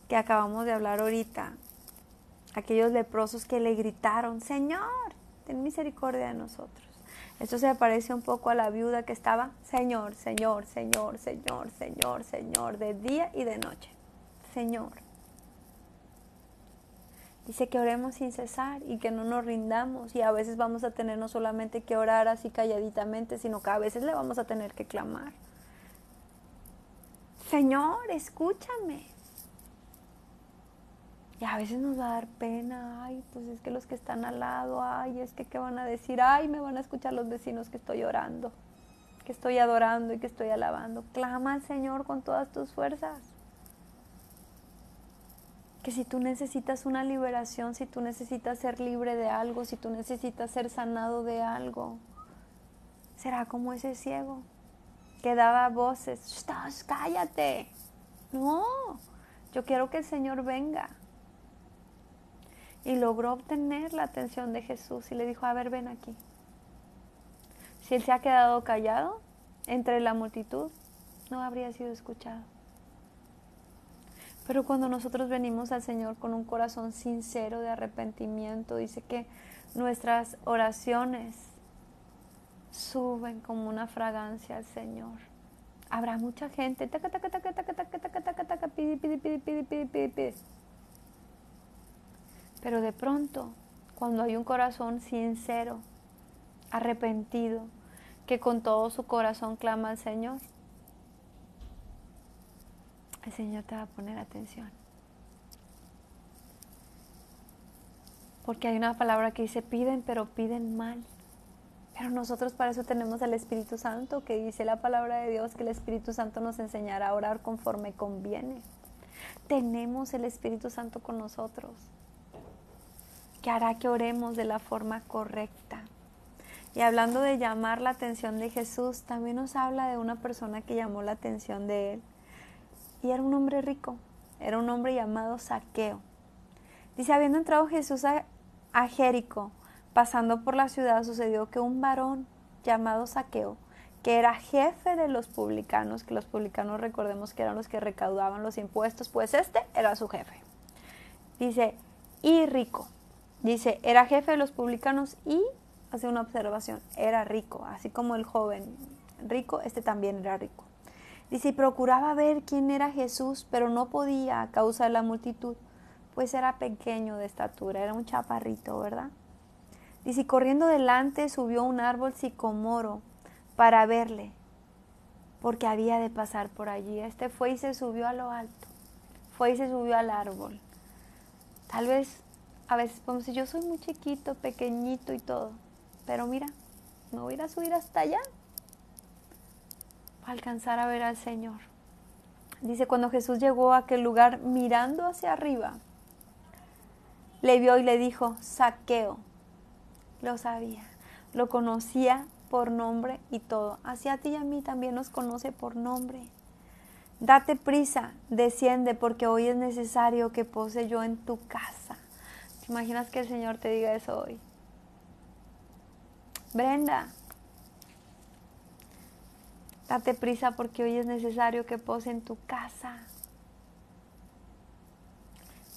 que acabamos de hablar ahorita, aquellos leprosos que le gritaron, Señor, ten misericordia de nosotros. Esto se parece un poco a la viuda que estaba, Señor, Señor, Señor, Señor, Señor, Señor, de día y de noche. Señor. Dice que oremos sin cesar y que no nos rindamos, y a veces vamos a tener no solamente que orar así calladitamente, sino que a veces le vamos a tener que clamar. Señor, escúchame. Y a veces nos va a dar pena, ay, pues es que los que están al lado, ay, es que qué van a decir, ay, me van a escuchar los vecinos que estoy orando, que estoy adorando y que estoy alabando. Clama al Señor con todas tus fuerzas. Que si tú necesitas una liberación, si tú necesitas ser libre de algo, si tú necesitas ser sanado de algo, será como ese ciego que daba voces, cállate. No, yo quiero que el Señor venga. Y logró obtener la atención de Jesús y le dijo, a ver, ven aquí. Si él se ha quedado callado entre la multitud, no habría sido escuchado. Pero cuando nosotros venimos al Señor con un corazón sincero de arrepentimiento, dice que nuestras oraciones suben como una fragancia al Señor. Habrá mucha gente, taca, taca, taca, taca, taca, taca, taca, taca, pide, pide, pide, pide, pide, pide, pide. Pero de pronto, cuando hay un corazón sincero, arrepentido, que con todo su corazón clama al Señor, el Señor te va a poner atención. Porque hay una palabra que dice, piden, pero piden mal. Pero nosotros para eso tenemos al Espíritu Santo, que dice la palabra de Dios, que el Espíritu Santo nos enseñará a orar conforme conviene. Tenemos el Espíritu Santo con nosotros, que hará que oremos de la forma correcta. Y hablando de llamar la atención de Jesús, también nos habla de una persona que llamó la atención de él. Y era un hombre rico, era un hombre llamado Zaqueo. Dice, habiendo entrado Jesús a Jericó, pasando por la ciudad, sucedió que un varón llamado Zaqueo, que era jefe de los publicanos, que los publicanos recordemos que eran los que recaudaban los impuestos, pues este era su jefe. Dice, y rico. Dice, era jefe de los publicanos y, hace una observación, era rico, así como el joven rico, este también era rico. Dice, y procuraba ver quién era Jesús, pero no podía a causa de la multitud, pues era pequeño de estatura, era un chaparrito, ¿verdad? Dice, y corriendo delante subió a un árbol sicomoro para verle, porque había de pasar por allí. Este fue y se subió a lo alto, fue y se subió al árbol. Tal vez, a veces podemos decir, yo soy muy chiquito, pequeñito y todo, pero mira, me voy a ir a subir hasta allá para alcanzar a ver al Señor. Dice, cuando Jesús llegó a aquel lugar, mirando hacia arriba, le vio y le dijo, Zaqueo. Lo sabía, lo conocía por nombre y todo. Así a ti y a mí también nos conoce por nombre. Date prisa, desciende, porque hoy es necesario que pose yo en tu casa. ¿Te imaginas que el Señor te diga eso hoy? Brenda, date prisa porque hoy es necesario que pose en tu casa.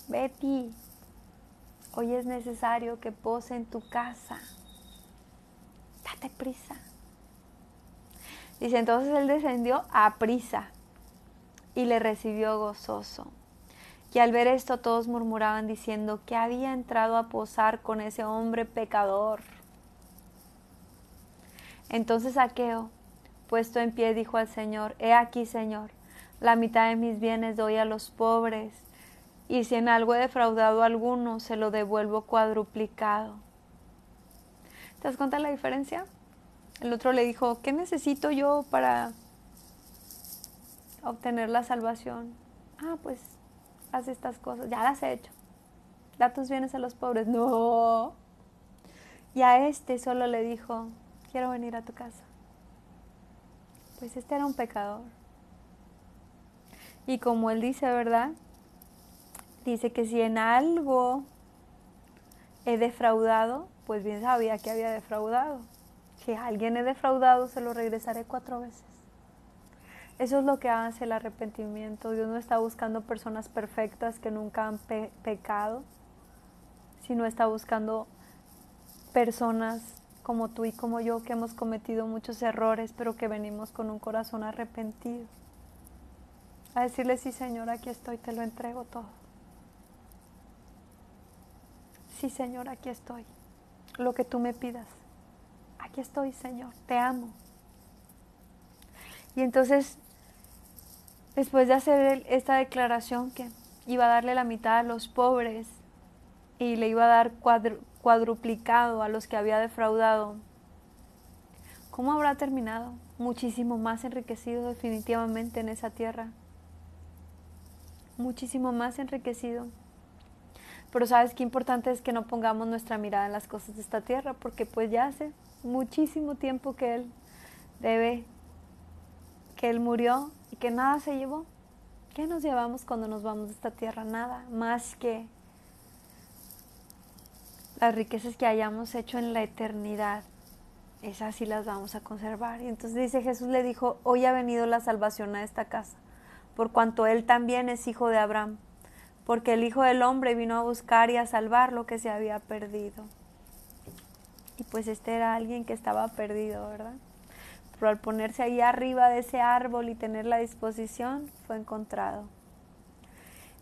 Betty, hoy es necesario que pose en tu casa. Date prisa. Dice, entonces él descendió a prisa y le recibió gozoso. Y al ver esto todos murmuraban diciendo que había entrado a posar con ese hombre pecador. Entonces Zaqueo, puesto en pie, dijo al Señor, he aquí, Señor, la mitad de mis bienes doy a los pobres, y si en algo he defraudado a alguno, se lo devuelvo cuadruplicado. ¿Te das cuenta de la diferencia? El otro le dijo, ¿qué necesito yo para obtener la salvación? Ah, pues haz estas cosas, ya las he hecho. Da tus bienes a los pobres. No. Y a este solo le dijo, quiero venir a tu casa. Pues este era un pecador. Y como él dice, ¿verdad? Dice que si en algo he defraudado, pues bien sabía que había defraudado. Si a alguien he defraudado, se lo regresaré 4 veces. Eso es lo que hace el arrepentimiento. Dios no está buscando personas perfectas que nunca han pecado, sino está buscando personas como tú y como yo, que hemos cometido muchos errores, pero que venimos con un corazón arrepentido. A decirle, sí, Señor, aquí estoy, te lo entrego todo. Sí, Señor, aquí estoy. Lo que tú me pidas. Aquí estoy, Señor, te amo. Y entonces, después de hacer esta declaración que iba a darle la mitad a los pobres y le iba a dar cuadruplicado a los que había defraudado, ¿cómo habrá terminado? Muchísimo más enriquecido definitivamente en esa tierra. Muchísimo más enriquecido. Pero sabes qué importante es que no pongamos nuestra mirada en las cosas de esta tierra, porque pues ya hace muchísimo tiempo que Él murió y que nada se llevó. ¿Qué nos llevamos cuando nos vamos de esta tierra? Nada, más que las riquezas que hayamos hecho en la eternidad. Esas sí las vamos a conservar. Y entonces dice, Jesús le dijo, hoy ha venido la salvación a esta casa, por cuanto él también es hijo de Abraham, porque el Hijo del Hombre vino a buscar y a salvar lo que se había perdido. Y pues este era alguien que estaba perdido, ¿verdad? Pero al ponerse ahí arriba de ese árbol y tener la disposición, fue encontrado.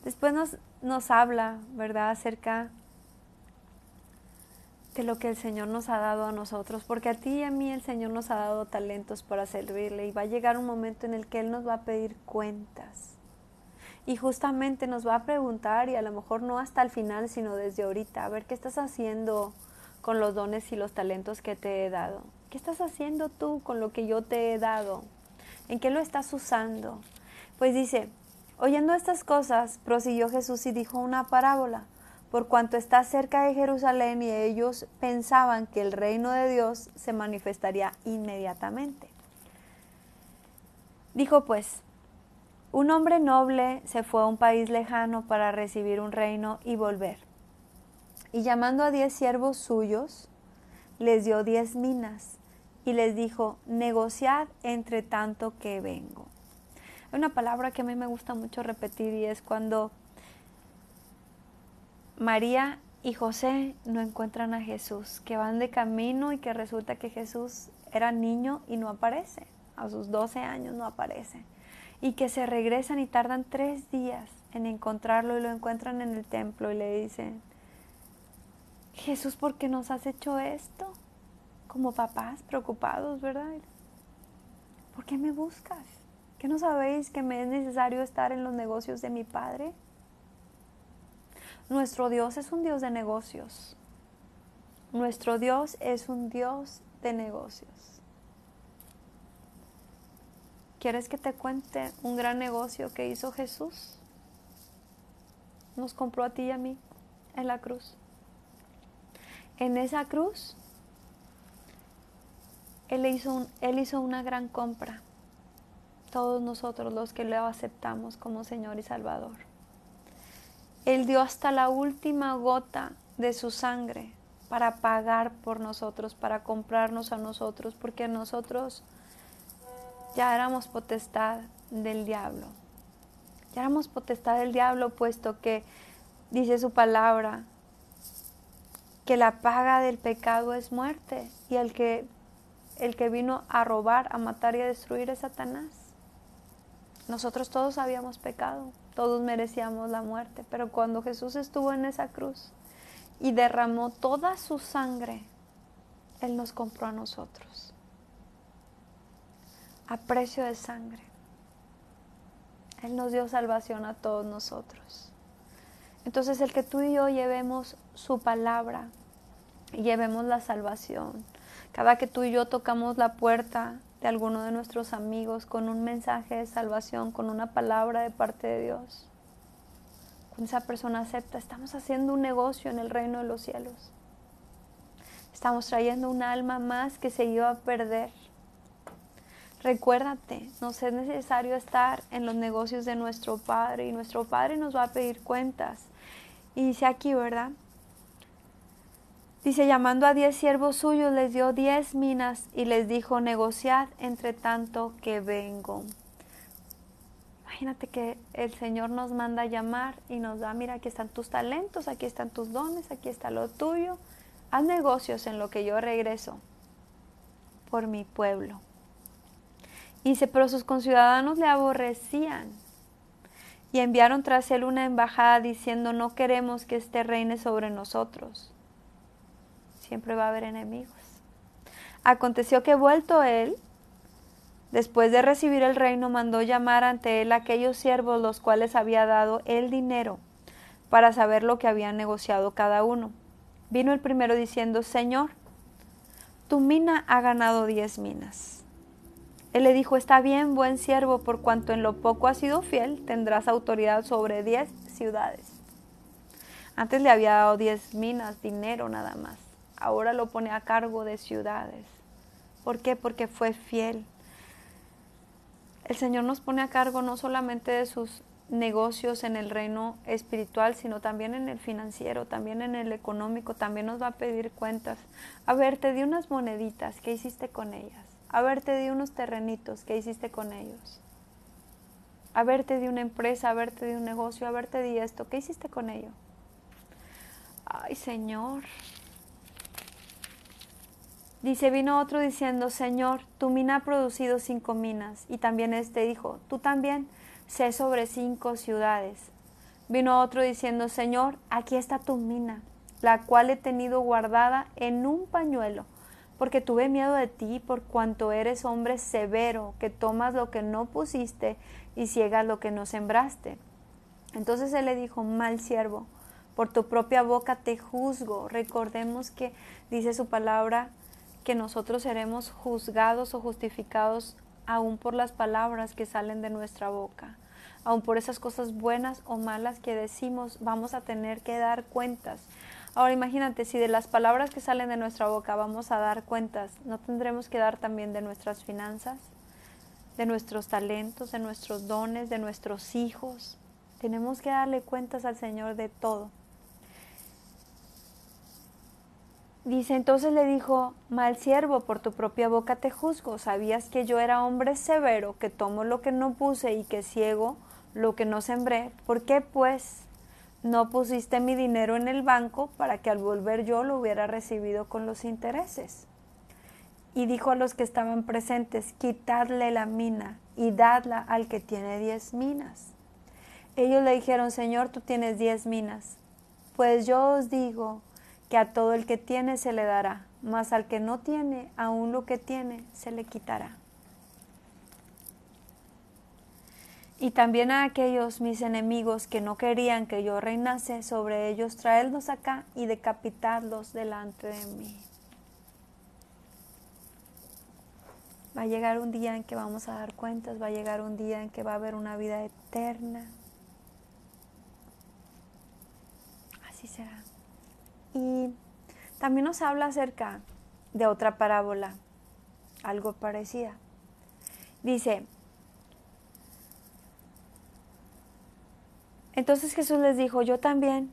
Después nos habla, ¿verdad?, acerca de lo que el Señor nos ha dado a nosotros, porque a ti y a mí el Señor nos ha dado talentos para servirle, y va a llegar un momento en el que Él nos va a pedir cuentas. Y justamente nos va a preguntar, y a lo mejor no hasta el final, sino desde ahorita, a ver qué estás haciendo con los dones y los talentos que te he dado. ¿Qué estás haciendo tú con lo que yo te he dado? ¿En qué lo estás usando? Pues dice, oyendo estas cosas, prosiguió Jesús y dijo una parábola, por cuanto está cerca de Jerusalén y ellos pensaban que el reino de Dios se manifestaría inmediatamente. Dijo pues, un hombre noble se fue a un país lejano para recibir un reino y volver. Y llamando a 10 siervos suyos, les dio 10 minas y les dijo, negociad entre tanto que vengo. Hay una palabra que a mí me gusta mucho repetir y es cuando María y José no encuentran a Jesús, que van de camino y que resulta que Jesús era niño y no aparece, a sus 12 años no aparece. Y que se regresan y tardan 3 días en encontrarlo y lo encuentran en el templo y le dicen, Jesús, ¿por qué nos has hecho esto? Como papás preocupados, ¿verdad? ¿Por qué me buscas? ¿Qué no sabéis que me es necesario estar en los negocios de mi Padre? Nuestro Dios es un Dios de negocios. Nuestro Dios es un Dios de negocios. ¿Quieres que te cuente un gran negocio que hizo Jesús? Nos compró a ti y a mí en la cruz. En esa cruz, Él hizo una gran compra. Todos nosotros los que lo aceptamos como Señor y Salvador. Él dio hasta la última gota de su sangre para pagar por nosotros, para comprarnos a nosotros, porque nosotros ya éramos potestad del diablo. Ya éramos potestad del diablo, puesto que dice su palabra que la paga del pecado es muerte, y el que vino a robar, a matar y a destruir es Satanás. Nosotros todos habíamos pecado, todos merecíamos la muerte, pero cuando Jesús estuvo en esa cruz y derramó toda su sangre, Él nos compró a nosotros a precio de sangre. Él nos dio salvación a todos nosotros. Entonces el que tú y yo llevemos su palabra y llevemos la salvación, cada que tú y yo tocamos la puerta de alguno de nuestros amigos con un mensaje de salvación, con una palabra de parte de Dios, cuando esa persona acepta, estamos haciendo un negocio en el reino de los cielos. Estamos trayendo un alma más que se iba a perder. Recuérdate, nos es necesario estar en los negocios de nuestro Padre, y nuestro Padre nos va a pedir cuentas. Y dice aquí, ¿verdad? Dice, llamando a 10 siervos suyos, les dio 10 minas y les dijo, negociad entre tanto que vengo. Imagínate que el Señor nos manda a llamar y nos da, mira, aquí están tus talentos, aquí están tus dones, aquí está lo tuyo. Haz negocios en lo que yo regreso. por mi pueblo. Y dice, pero sus conciudadanos le aborrecían y enviaron tras él una embajada diciendo, no queremos que éste reine sobre nosotros. Siempre va a haber enemigos. Aconteció que vuelto él, después de recibir el reino, mandó llamar ante él a aquellos siervos los cuales había dado el dinero para saber lo que habían negociado cada uno. Vino el primero diciendo, Señor, tu mina ha ganado 10 minas. Él le dijo, está bien, buen siervo, por cuanto en lo poco has sido fiel, tendrás autoridad sobre 10 ciudades. Antes le había dado 10 minas, dinero nada más. Ahora lo pone a cargo de ciudades. ¿Por qué? Porque fue fiel. El Señor nos pone a cargo no solamente de sus negocios en el reino espiritual, sino también en el financiero, también en el económico, también nos va a pedir cuentas. A ver, te di unas moneditas, ¿qué hiciste con ellas? A ver, te di unos terrenitos, ¿qué hiciste con ellos? A ver, te di una empresa, a ver, te di un negocio, a ver, te di esto, ¿qué hiciste con ello? Ay, Señor. Dice, vino otro diciendo, Señor, tu mina ha producido 5 minas. Y también este dijo, tú también, sé sobre 5 ciudades. Vino otro diciendo, Señor, aquí está tu mina, la cual he tenido guardada en un pañuelo, porque tuve miedo de ti, por cuanto eres hombre severo, que tomas lo que no pusiste y ciegas lo que no sembraste. Entonces él le dijo, mal siervo, por tu propia boca te juzgo. Recordemos que dice su palabra que nosotros seremos juzgados o justificados aún por las palabras que salen de nuestra boca. Aún por esas cosas buenas o malas que decimos, vamos a tener que dar cuentas. Ahora imagínate, si de las palabras que salen de nuestra boca vamos a dar cuentas, ¿no tendremos que dar también de nuestras finanzas, de nuestros talentos, de nuestros dones, de nuestros hijos? Tenemos que darle cuentas al Señor de todo. Dice, entonces le dijo, mal siervo, por tu propia boca te juzgo. ¿Sabías que yo era hombre severo, que tomo lo que no puse y que ciego lo que no sembré? ¿Por qué pues no pusiste mi dinero en el banco para que al volver yo lo hubiera recibido con los intereses? Y dijo a los que estaban presentes, quitadle la mina y dadla al que tiene 10 minas. Ellos le dijeron, Señor, tú tienes 10 minas. Pues yo os digo que a todo el que tiene se le dará, mas al que no tiene, aún lo que tiene se le quitará. Y también a aquellos mis enemigos que no querían que yo reinase sobre ellos, traedlos acá y decapitadlos delante de mí. Va a llegar un día en que vamos a dar cuentas, va a llegar un día en que va a haber una vida eterna. Así será. Y también nos habla acerca de otra parábola, algo parecida. Dice, entonces Jesús les dijo, yo también,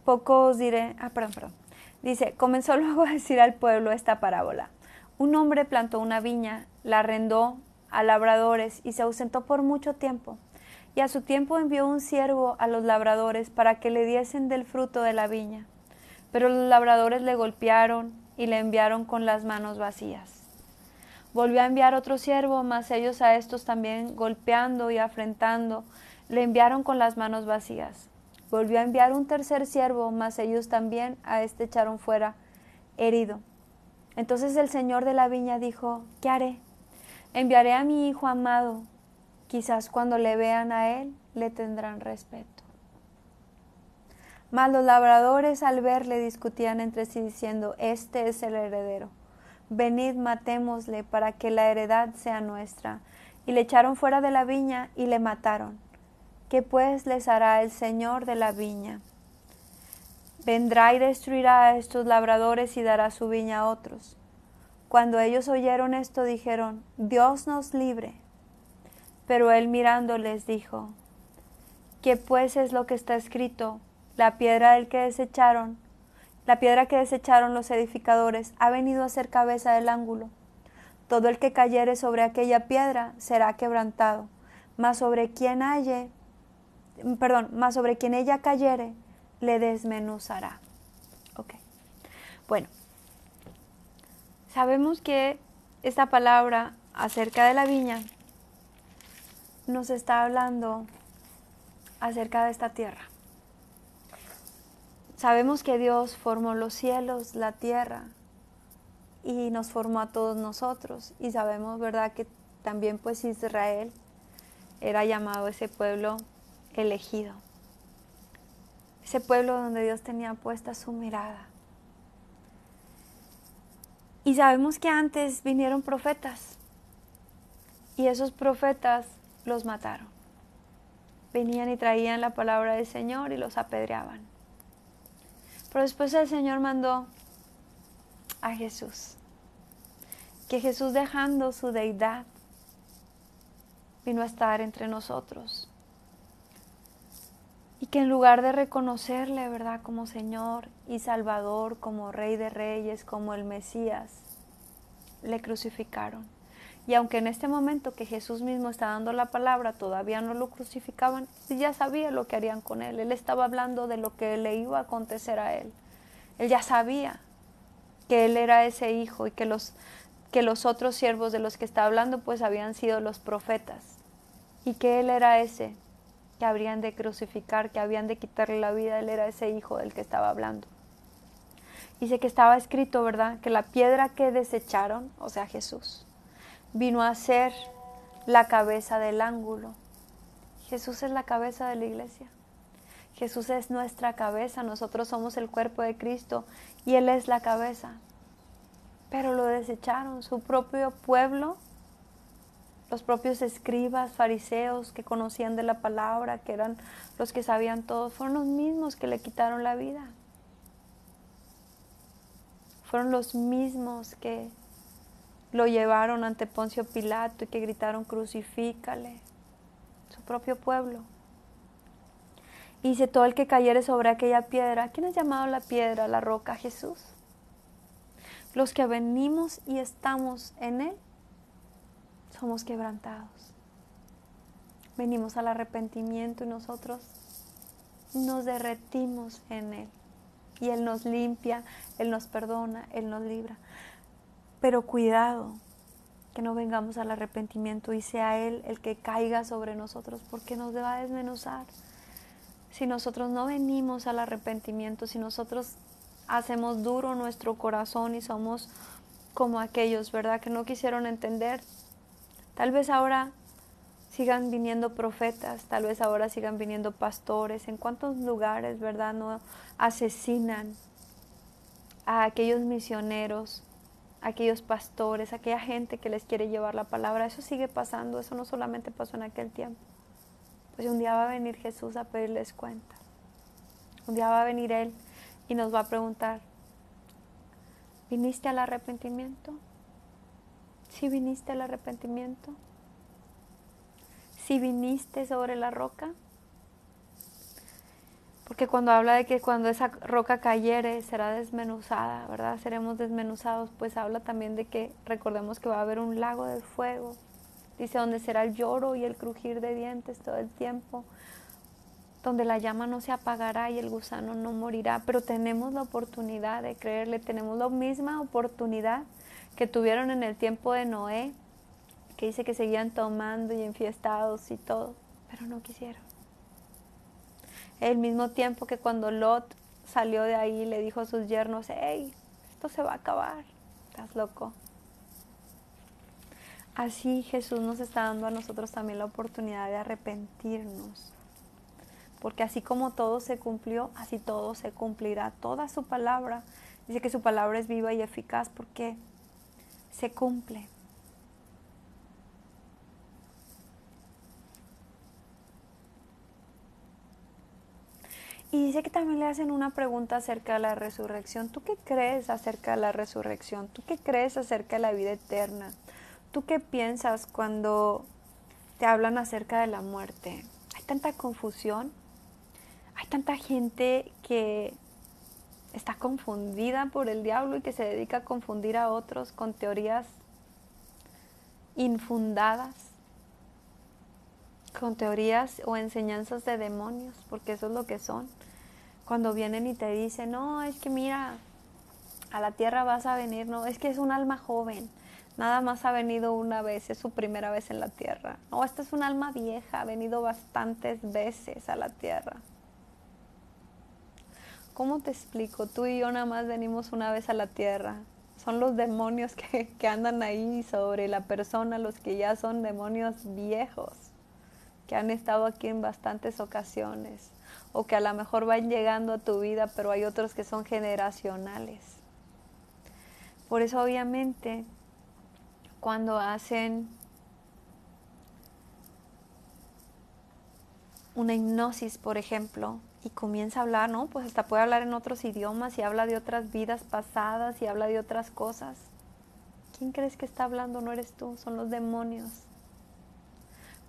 poco os diré, Dice, comenzó luego a decir al pueblo esta parábola. Un hombre plantó una viña, la arrendó a labradores y se ausentó por mucho tiempo. Y a su tiempo envió un siervo a los labradores para que le diesen del fruto de la viña. Pero los labradores le golpearon y le enviaron con las manos vacías. Volvió a enviar otro siervo, mas ellos a estos también golpeando y afrentando, le enviaron con las manos vacías. Volvió a enviar un tercer siervo, mas ellos también a este echaron fuera, herido. Entonces el señor de la viña dijo, ¿qué haré? Enviaré a mi hijo amado, quizás cuando le vean a él, le tendrán respeto. Mas los labradores al verle discutían entre sí diciendo, este es el heredero. Venid, matémosle para que la heredad sea nuestra. Y le echaron fuera de la viña y le mataron. ¿Qué pues les hará el señor de la viña? Vendrá y destruirá a estos labradores y dará su viña a otros. Cuando ellos oyeron esto dijeron, Dios nos libre. Pero él mirándoles dijo, ¿qué pues es lo que está escrito? La piedra que desecharon los edificadores ha venido a ser cabeza del ángulo. Todo el que cayere sobre aquella piedra será quebrantado, mas sobre quien ella cayere, le desmenuzará. Okay. Bueno, Sabemos que esta palabra acerca de la viña nos está hablando acerca de esta tierra. Sabemos que Dios formó los cielos, la tierra, y nos formó a todos nosotros. Y sabemos, ¿verdad?, que también pues Israel era llamado ese pueblo elegido. Ese pueblo donde Dios tenía puesta su mirada. Y sabemos que antes vinieron profetas. Y esos profetas los mataron. Venían y traían la palabra del Señor y los apedreaban. Pero después el Señor mandó a Jesús. Que Jesús, dejando su deidad, vino a estar entre nosotros. Y que en lugar de reconocerle, ¿verdad?, como Señor y Salvador, como Rey de Reyes, como el Mesías, le crucificaron. Y aunque en este momento que Jesús mismo está dando la palabra, todavía no lo crucificaban, él ya sabía lo que harían con él. Él estaba hablando de lo que le iba a acontecer a él. Él ya sabía que él era ese hijo y que los otros siervos de los que está hablando pues habían sido los profetas. Y que él era ese que habrían de crucificar, que habían de quitarle la vida. Él era ese hijo del que estaba hablando. Dice que estaba escrito, ¿verdad?, que la piedra que desecharon, o sea Jesús, vino a ser la cabeza del ángulo. Jesús es la cabeza de la iglesia. Jesús es nuestra cabeza, nosotros somos el cuerpo de Cristo y Él es la cabeza. Pero lo desecharon, su propio pueblo, los propios escribas, fariseos que conocían de la palabra, que eran los que sabían todo, fueron los mismos que le quitaron la vida. Fueron los mismos que lo llevaron ante Poncio Pilato y que gritaron crucifícale, su propio pueblo. Y dice, todo el que cayere sobre aquella piedra, ¿quién ha llamado la piedra, la roca? Jesús. Los que venimos y estamos en Él, somos quebrantados. Venimos al arrepentimiento y nosotros nos derretimos en Él. Y Él nos limpia, Él nos perdona, Él nos libra. Pero cuidado, que no vengamos al arrepentimiento y sea Él el que caiga sobre nosotros, porque nos va a desmenuzar. Si nosotros no venimos al arrepentimiento, si nosotros hacemos duro nuestro corazón y somos como aquellos, ¿verdad?, que no quisieron entender, tal vez ahora sigan viniendo profetas, tal vez ahora sigan viniendo pastores. ¿En cuántos lugares, verdad, no asesinan a aquellos misioneros, a aquellos pastores, a aquella gente que les quiere llevar la palabra? Eso sigue pasando, eso no solamente pasó en aquel tiempo. Pues un día va a venir Jesús a pedirles cuenta. Un día va a venir Él y nos va a preguntar, ¿viniste al arrepentimiento? ¿Sí viniste al arrepentimiento? ¿Sí viniste sobre la roca? Porque cuando habla de que cuando esa roca cayere será desmenuzada, ¿verdad? Seremos desmenuzados, pues habla también de que recordemos que va a haber un lago de fuego. Dice, donde será el lloro y el crujir de dientes todo el tiempo, donde la llama no se apagará y el gusano no morirá. Pero tenemos la oportunidad de creerle, tenemos la misma oportunidad que tuvieron en el tiempo de Noé, que dice que seguían tomando y enfiestados y todo, pero no quisieron. El mismo tiempo que cuando Lot salió de ahí le dijo a sus yernos, hey, esto se va a acabar, estás loco. Así Jesús nos está dando a nosotros también la oportunidad de arrepentirnos. Porque así como todo se cumplió, así todo se cumplirá. Toda su palabra, dice que su palabra es viva y eficaz porque se cumple. Y dice que también le hacen una pregunta acerca de la resurrección. ¿Tú qué crees acerca de la resurrección? ¿Tú qué crees acerca de la vida eterna? ¿Tú qué piensas cuando te hablan acerca de la muerte? Hay tanta confusión, hay tanta gente que está confundida por el diablo y que se dedica a confundir a otros con teorías infundadas, con teorías o enseñanzas de demonios, porque eso es lo que son. Cuando vienen y te dicen, no, es que mira, a la tierra vas a venir, no, es que es un alma joven, nada más ha venido una vez, es su primera vez en la tierra. No, esta es un alma vieja, ha venido bastantes veces a la tierra. ¿Cómo te explico? Tú y yo nada más venimos una vez a la tierra. Son los demonios que andan ahí sobre la persona, los que ya son demonios viejos, que han estado aquí en bastantes ocasiones, o que a lo mejor van llegando a tu vida, pero hay otros que son generacionales. Por eso obviamente cuando hacen una hipnosis, por ejemplo, y comienza a hablar, ¿no? Pues hasta puede hablar en otros idiomas y habla de otras vidas pasadas y habla de otras cosas. ¿Quién crees que está hablando? No eres tú, son los demonios.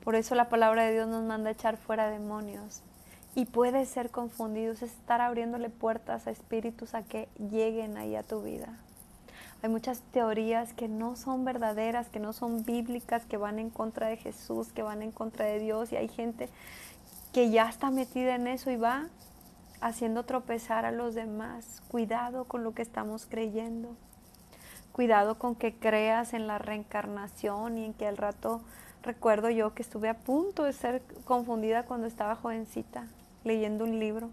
Por eso la palabra de Dios nos manda a echar fuera demonios. Y puede ser confundidos, es estar abriéndole puertas a espíritus a que lleguen ahí a tu vida. Hay muchas teorías que no son verdaderas, que no son bíblicas, que van en contra de Jesús, que van en contra de Dios, y hay gente que ya está metida en eso y va haciendo tropezar a los demás. Cuidado con lo que estamos creyendo. Cuidado con que creas en la reencarnación y en que al rato, recuerdo yo que estuve a punto de ser confundida cuando estaba jovencita, leyendo un libro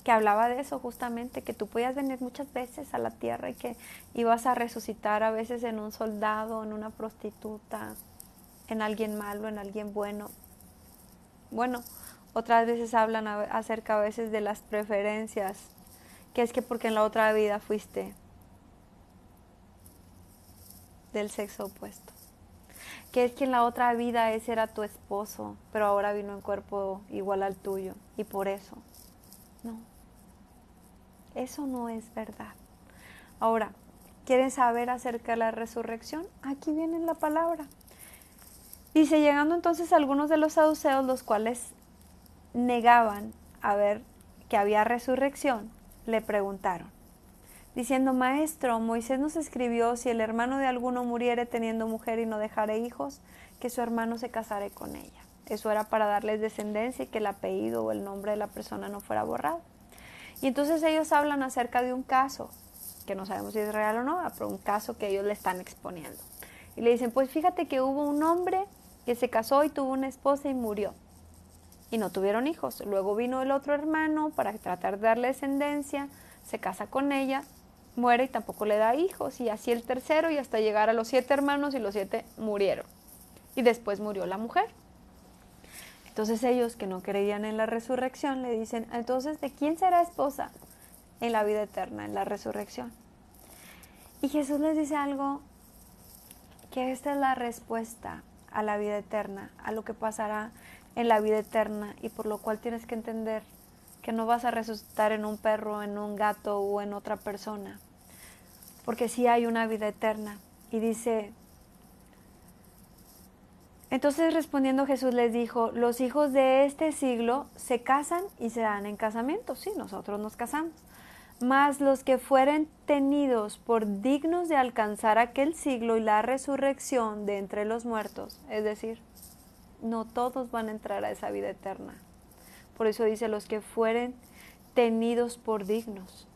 que hablaba de eso justamente, que tú podías venir muchas veces a la tierra y que ibas a resucitar a veces en un soldado, en una prostituta, en alguien malo, en alguien bueno. Bueno, otras veces hablan acerca a veces de las preferencias, que es que porque en la otra vida fuiste del sexo opuesto, que es que en la otra vida ese era tu esposo, pero ahora vino en cuerpo igual al tuyo, y por eso, no, eso no es verdad. Ahora, ¿quieren saber acerca de la resurrección? Aquí viene la palabra. Dice, llegando entonces algunos de los saduceos, los cuales negaban a ver que había resurrección, le preguntaron, diciendo, Maestro, Moisés nos escribió, si el hermano de alguno muriere teniendo mujer y no dejare hijos, que su hermano se casare con ella. Eso era para darles descendencia y que el apellido o el nombre de la persona no fuera borrado. Y entonces ellos hablan acerca de un caso, que no sabemos si es real o no, pero un caso que ellos le están exponiendo. Y le dicen, pues fíjate que hubo un hombre que se casó y tuvo una esposa y murió. Y no tuvieron hijos. Luego vino el otro hermano para tratar de darle descendencia, se casa con ella, muere y tampoco le da hijos. Y así el tercero, y hasta llegar a los 7 hermanos, y los 7 murieron. Y después murió la mujer. Entonces ellos, que no creían en la resurrección, le dicen, entonces, ¿de quién será esposa en la vida eterna, en la resurrección? Y Jesús les dice algo, que esta es la respuesta a la vida eterna, a lo que pasará en la vida eterna, y por lo cual tienes que entender que no vas a resucitar en un perro, en un gato o en otra persona, porque sí hay una vida eterna. Y dice, entonces respondiendo Jesús les dijo, los hijos de este siglo se casan y se dan en casamiento. Sí, nosotros nos casamos. Mas los que fueren tenidos por dignos de alcanzar aquel siglo y la resurrección de entre los muertos, es decir, no todos van a entrar a esa vida eterna. Por eso dice, los que fueren tenidos por dignos.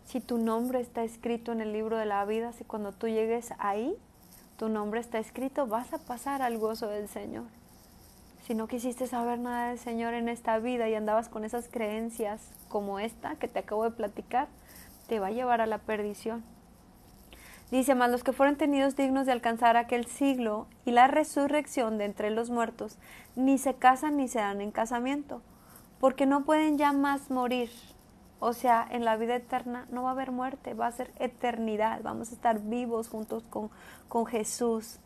Si tu nombre está escrito en el libro de la vida, si cuando tú llegues ahí, tu nombre está escrito, vas a pasar al gozo del Señor. Si no quisiste saber nada del Señor en esta vida y andabas con esas creencias como esta que te acabo de platicar, te va a llevar a la perdición. Dice, mas los que fueron tenidos dignos de alcanzar aquel siglo y la resurrección de entre los muertos, ni se casan ni se dan en casamiento, porque no pueden ya más morir. O sea, en la vida eterna no va a haber muerte, va a ser eternidad, vamos a estar vivos juntos con Jesús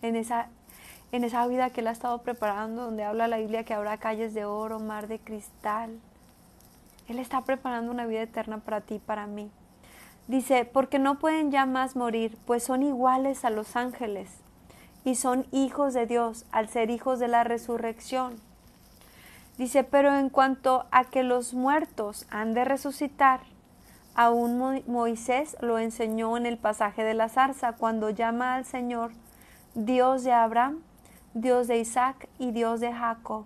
en esa vida que Él ha estado preparando, donde habla la Biblia que habrá calles de oro, mar de cristal. Él está preparando una vida eterna para ti y para mí. Dice, porque no pueden ya más morir, pues son iguales a los ángeles y son hijos de Dios al ser hijos de la resurrección. Dice, pero en cuanto a que los muertos han de resucitar, aún Moisés lo enseñó en el pasaje de la zarza, cuando llama al Señor Dios de Abraham, Dios de Isaac y Dios de Jacob.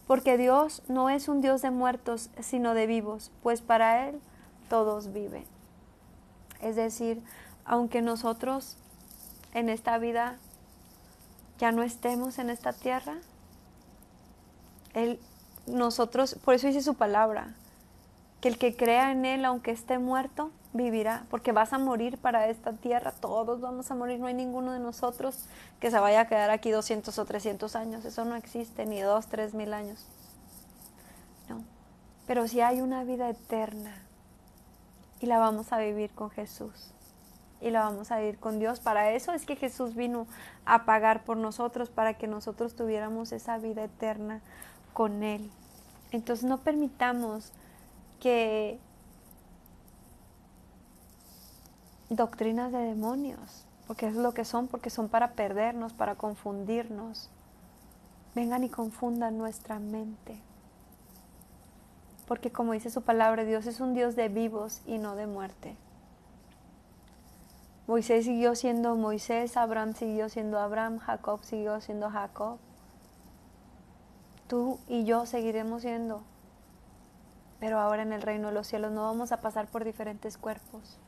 Porque Dios no es un Dios de muertos, sino de vivos, pues para Él todos viven. Es decir, aunque nosotros en esta vida ya no estemos en esta tierra, nosotros, por eso dice su palabra, que el que crea en Él, aunque esté muerto, vivirá, porque vas a morir para esta tierra, todos vamos a morir, no hay ninguno de nosotros que se vaya a quedar aquí 200 o 300 años, eso no existe, ni 2, 3 mil años, no, pero sí hay una vida eterna y la vamos a vivir con Jesús y la vamos a vivir con Dios. Para eso es que Jesús vino a pagar por nosotros, para que nosotros tuviéramos esa vida eterna con Él. Entonces no permitamos que doctrinas de demonios, porque es lo que son, porque son para perdernos, para confundirnos, vengan y confundan nuestra mente. Porque como dice su palabra, Dios es un Dios de vivos y no de muerte. Moisés siguió siendo Moisés, Abraham siguió siendo Abraham, Jacob siguió siendo Jacob. Tú y yo seguiremos siendo, pero ahora en el reino de los cielos no vamos a pasar por diferentes cuerpos.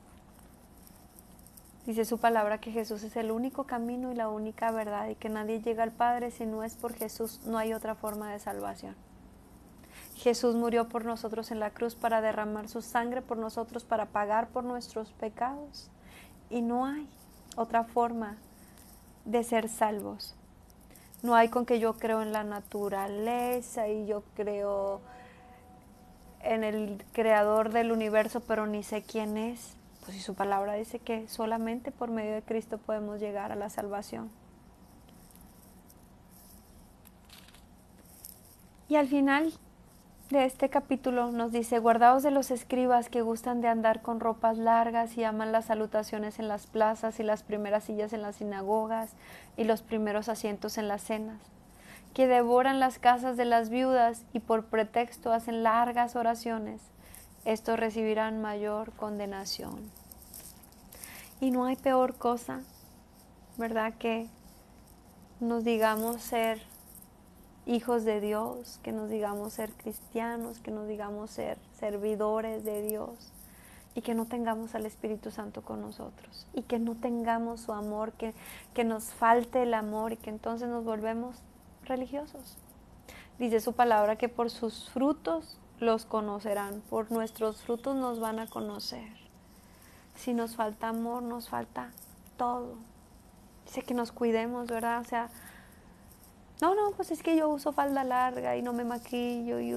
Dice su palabra que Jesús es el único camino y la única verdad, y que nadie llega al Padre si no es por Jesús, no hay otra forma de salvación. Jesús murió por nosotros en la cruz para derramar su sangre por nosotros, para pagar por nuestros pecados, y no hay otra forma de ser salvos. No hay con que yo creo en la naturaleza y yo creo en el creador del universo, pero ni sé quién es. Pues si su palabra dice que solamente por medio de Cristo podemos llegar a la salvación. Y al final de este capítulo nos dice: guardaos de los escribas que gustan de andar con ropas largas y aman las salutaciones en las plazas y las primeras sillas en las sinagogas y los primeros asientos en las cenas, que devoran las casas de las viudas y por pretexto hacen largas oraciones. Estos recibirán mayor condenación. Y no hay peor cosa, ¿verdad?, que nos digamos ser hijos de Dios, que nos digamos ser cristianos, que nos digamos ser servidores de Dios, y que no tengamos al Espíritu Santo con nosotros, y que no tengamos su amor, que nos falte el amor, y que entonces nos volvemos religiosos. Dice su palabra que por sus frutos los conocerán, por nuestros frutos nos van a conocer. Si nos falta amor, nos falta todo. Dice que nos cuidemos, ¿verdad? O sea, no, pues es que yo uso falda larga y no me maquillo y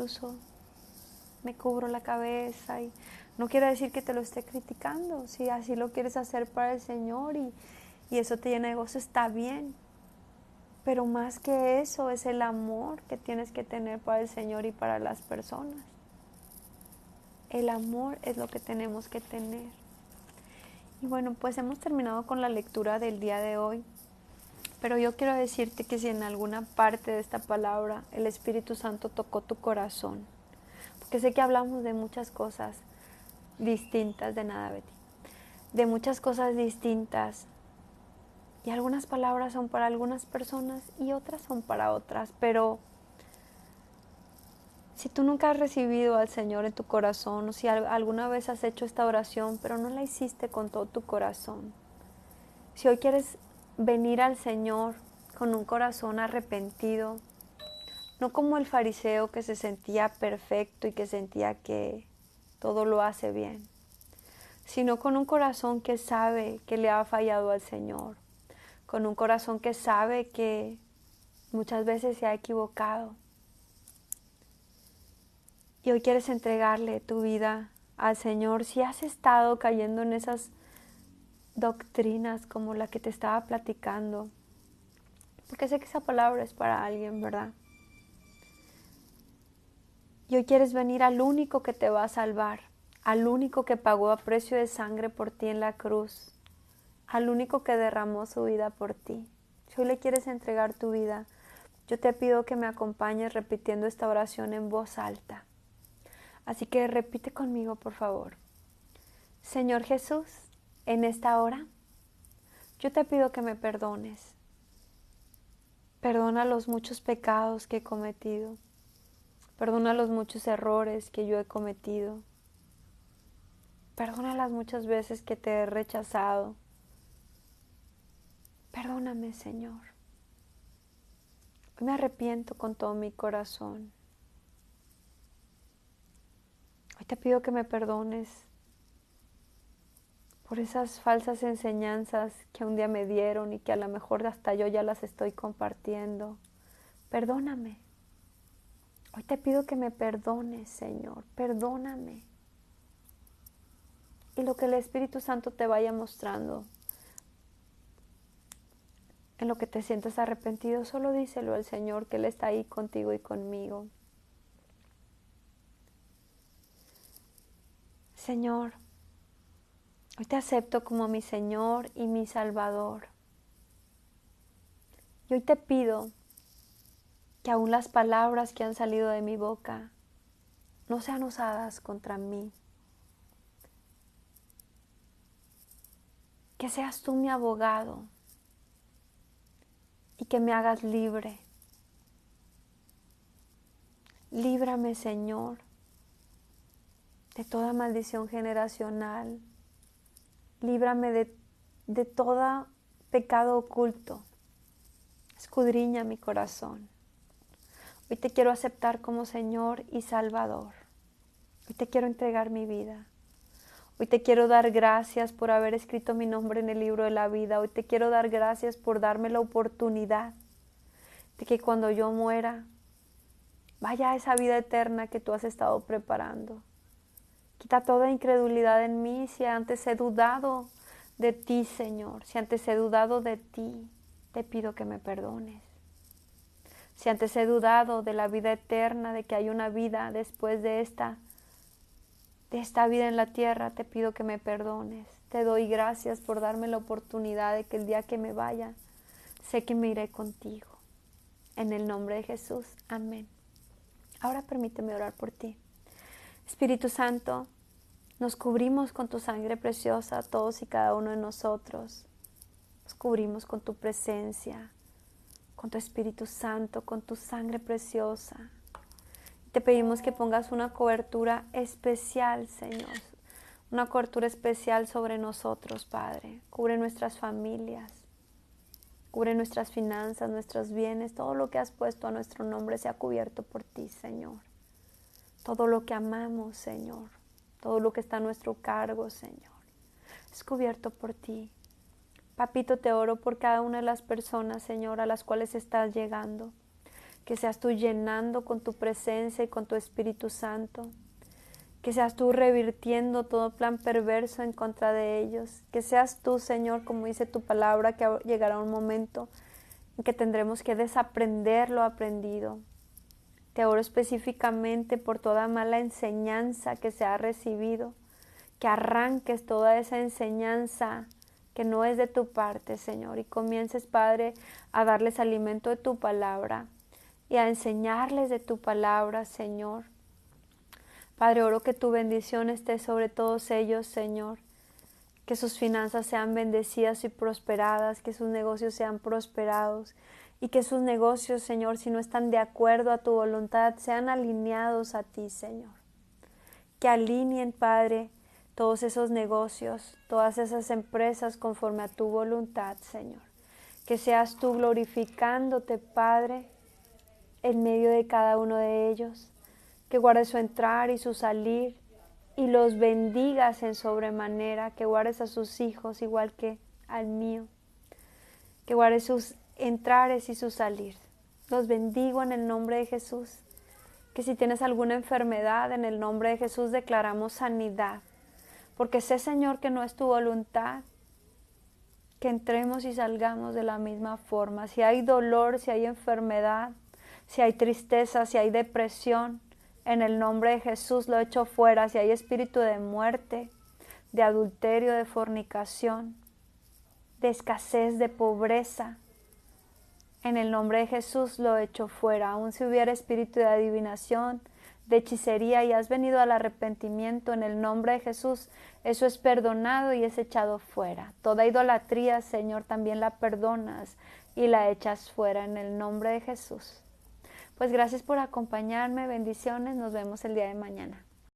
me cubro la cabeza, y no quiere decir que te lo esté criticando. Si así lo quieres hacer para el Señor y eso te llena de gozo, está bien. Pero más que eso es el amor que tienes que tener para el Señor y para las personas. El amor es lo que tenemos que tener. Y bueno, pues hemos terminado con la lectura del día de hoy. Pero yo quiero decirte que si en alguna parte de esta palabra el Espíritu Santo tocó tu corazón, porque sé que hablamos de muchas cosas distintas, de nada, Betty, de muchas cosas distintas, y algunas palabras son para algunas personas y otras son para otras, pero si tú nunca has recibido al Señor en tu corazón, o si alguna vez has hecho esta oración, pero no la hiciste con todo tu corazón, si hoy quieres venir al Señor con un corazón arrepentido, no como el fariseo que se sentía perfecto y que sentía que todo lo hace bien, sino con un corazón que sabe que le ha fallado al Señor, con un corazón que sabe que muchas veces se ha equivocado. Y hoy quieres entregarle tu vida al Señor. Si has estado cayendo en esas doctrinas como la que te estaba platicando, porque sé que esa palabra es para alguien, ¿verdad? Y hoy quieres venir al único que te va a salvar, al único que pagó a precio de sangre por ti en la cruz, al único que derramó su vida por ti. Si hoy le quieres entregar tu vida, yo te pido que me acompañes repitiendo esta oración en voz alta. Así que repite conmigo, por favor. Señor Jesús, en esta hora, yo te pido que me perdones. Perdona los muchos pecados que he cometido. Perdona los muchos errores que yo he cometido. Perdona las muchas veces que te he rechazado. Perdóname, Señor. Hoy me arrepiento con todo mi corazón. Hoy te pido que me perdones por esas falsas enseñanzas que un día me dieron y que a lo mejor hasta yo ya las estoy compartiendo. Perdóname. Hoy te pido que me perdones, Señor. Perdóname. Y lo que el Espíritu Santo te vaya mostrando, en lo que te sientas arrepentido, solo díselo al Señor, que Él está ahí contigo y conmigo. Señor, hoy te acepto como mi Señor y mi Salvador. Y hoy te pido que aún las palabras que han salido de mi boca no sean usadas contra mí. Que seas tú mi abogado y que me hagas libre. Líbrame, Señor, de toda maldición generacional. Líbrame de todo pecado oculto. Escudriña mi corazón. Hoy te quiero aceptar como Señor y Salvador. Hoy te quiero entregar mi vida. Hoy te quiero dar gracias por haber escrito mi nombre en el libro de la vida. Hoy te quiero dar gracias por darme la oportunidad de que cuando yo muera, vaya a esa vida eterna que tú has estado preparando. Quita toda incredulidad en mí si antes he dudado de ti, Señor. Si antes he dudado de ti, te pido que me perdones. Si antes he dudado de la vida eterna, de que hay una vida después de esta vida en la tierra, te pido que me perdones. Te doy gracias por darme la oportunidad de que el día que me vaya, sé que me iré contigo. En el nombre de Jesús, amén. Ahora permíteme orar por ti. Espíritu Santo, nos cubrimos con tu sangre preciosa, todos y cada uno de nosotros. Nos cubrimos con tu presencia, con tu Espíritu Santo, con tu sangre preciosa. Te pedimos que pongas una cobertura especial, Señor. Una cobertura especial sobre nosotros, Padre. Cubre nuestras familias. Cubre nuestras finanzas, nuestros bienes. Todo lo que has puesto a nuestro nombre sea cubierto por ti, Señor. Todo lo que amamos, Señor. Todo lo que está a nuestro cargo, Señor. Es cubierto por ti. Papito, te oro por cada una de las personas, Señor, a las cuales estás llegando. Que seas tú llenando con tu presencia y con tu Espíritu Santo. Que seas tú revirtiendo todo plan perverso en contra de ellos. Que seas tú, Señor, como dice tu palabra, que llegará un momento en que tendremos que desaprender lo aprendido. Te oro específicamente por toda mala enseñanza que se ha recibido. Que arranques toda esa enseñanza que no es de tu parte, Señor. Y comiences, Padre, a darles alimento de tu palabra. Y a enseñarles de tu palabra, Señor. Padre, oro que tu bendición esté sobre todos ellos, Señor. Que sus finanzas sean bendecidas y prosperadas, que sus negocios sean prosperados. Y que sus negocios, Señor, si no están de acuerdo a tu voluntad, sean alineados a ti, Señor. Que alineen, Padre, todos esos negocios, todas esas empresas conforme a tu voluntad, Señor. Que seas tú glorificándote, Padre, en medio de cada uno de ellos, que guardes su entrar y su salir y los bendigas en sobremanera, que guardes a sus hijos igual que al mío, que guardes sus entrares y su salir. Los bendigo en el nombre de Jesús, que si tienes alguna enfermedad, en el nombre de Jesús declaramos sanidad, porque sé, Señor, que no es tu voluntad que entremos y salgamos de la misma forma. Si hay dolor, si hay enfermedad, si hay tristeza, si hay depresión, en el nombre de Jesús lo echo fuera. Si hay espíritu de muerte, de adulterio, de fornicación, de escasez, de pobreza, en el nombre de Jesús lo echo fuera. Aun si hubiera espíritu de adivinación, de hechicería y has venido al arrepentimiento, en el nombre de Jesús, eso es perdonado y es echado fuera. Toda idolatría, Señor, también la perdonas y la echas fuera en el nombre de Jesús. Pues gracias por acompañarme, bendiciones, nos vemos el día de mañana.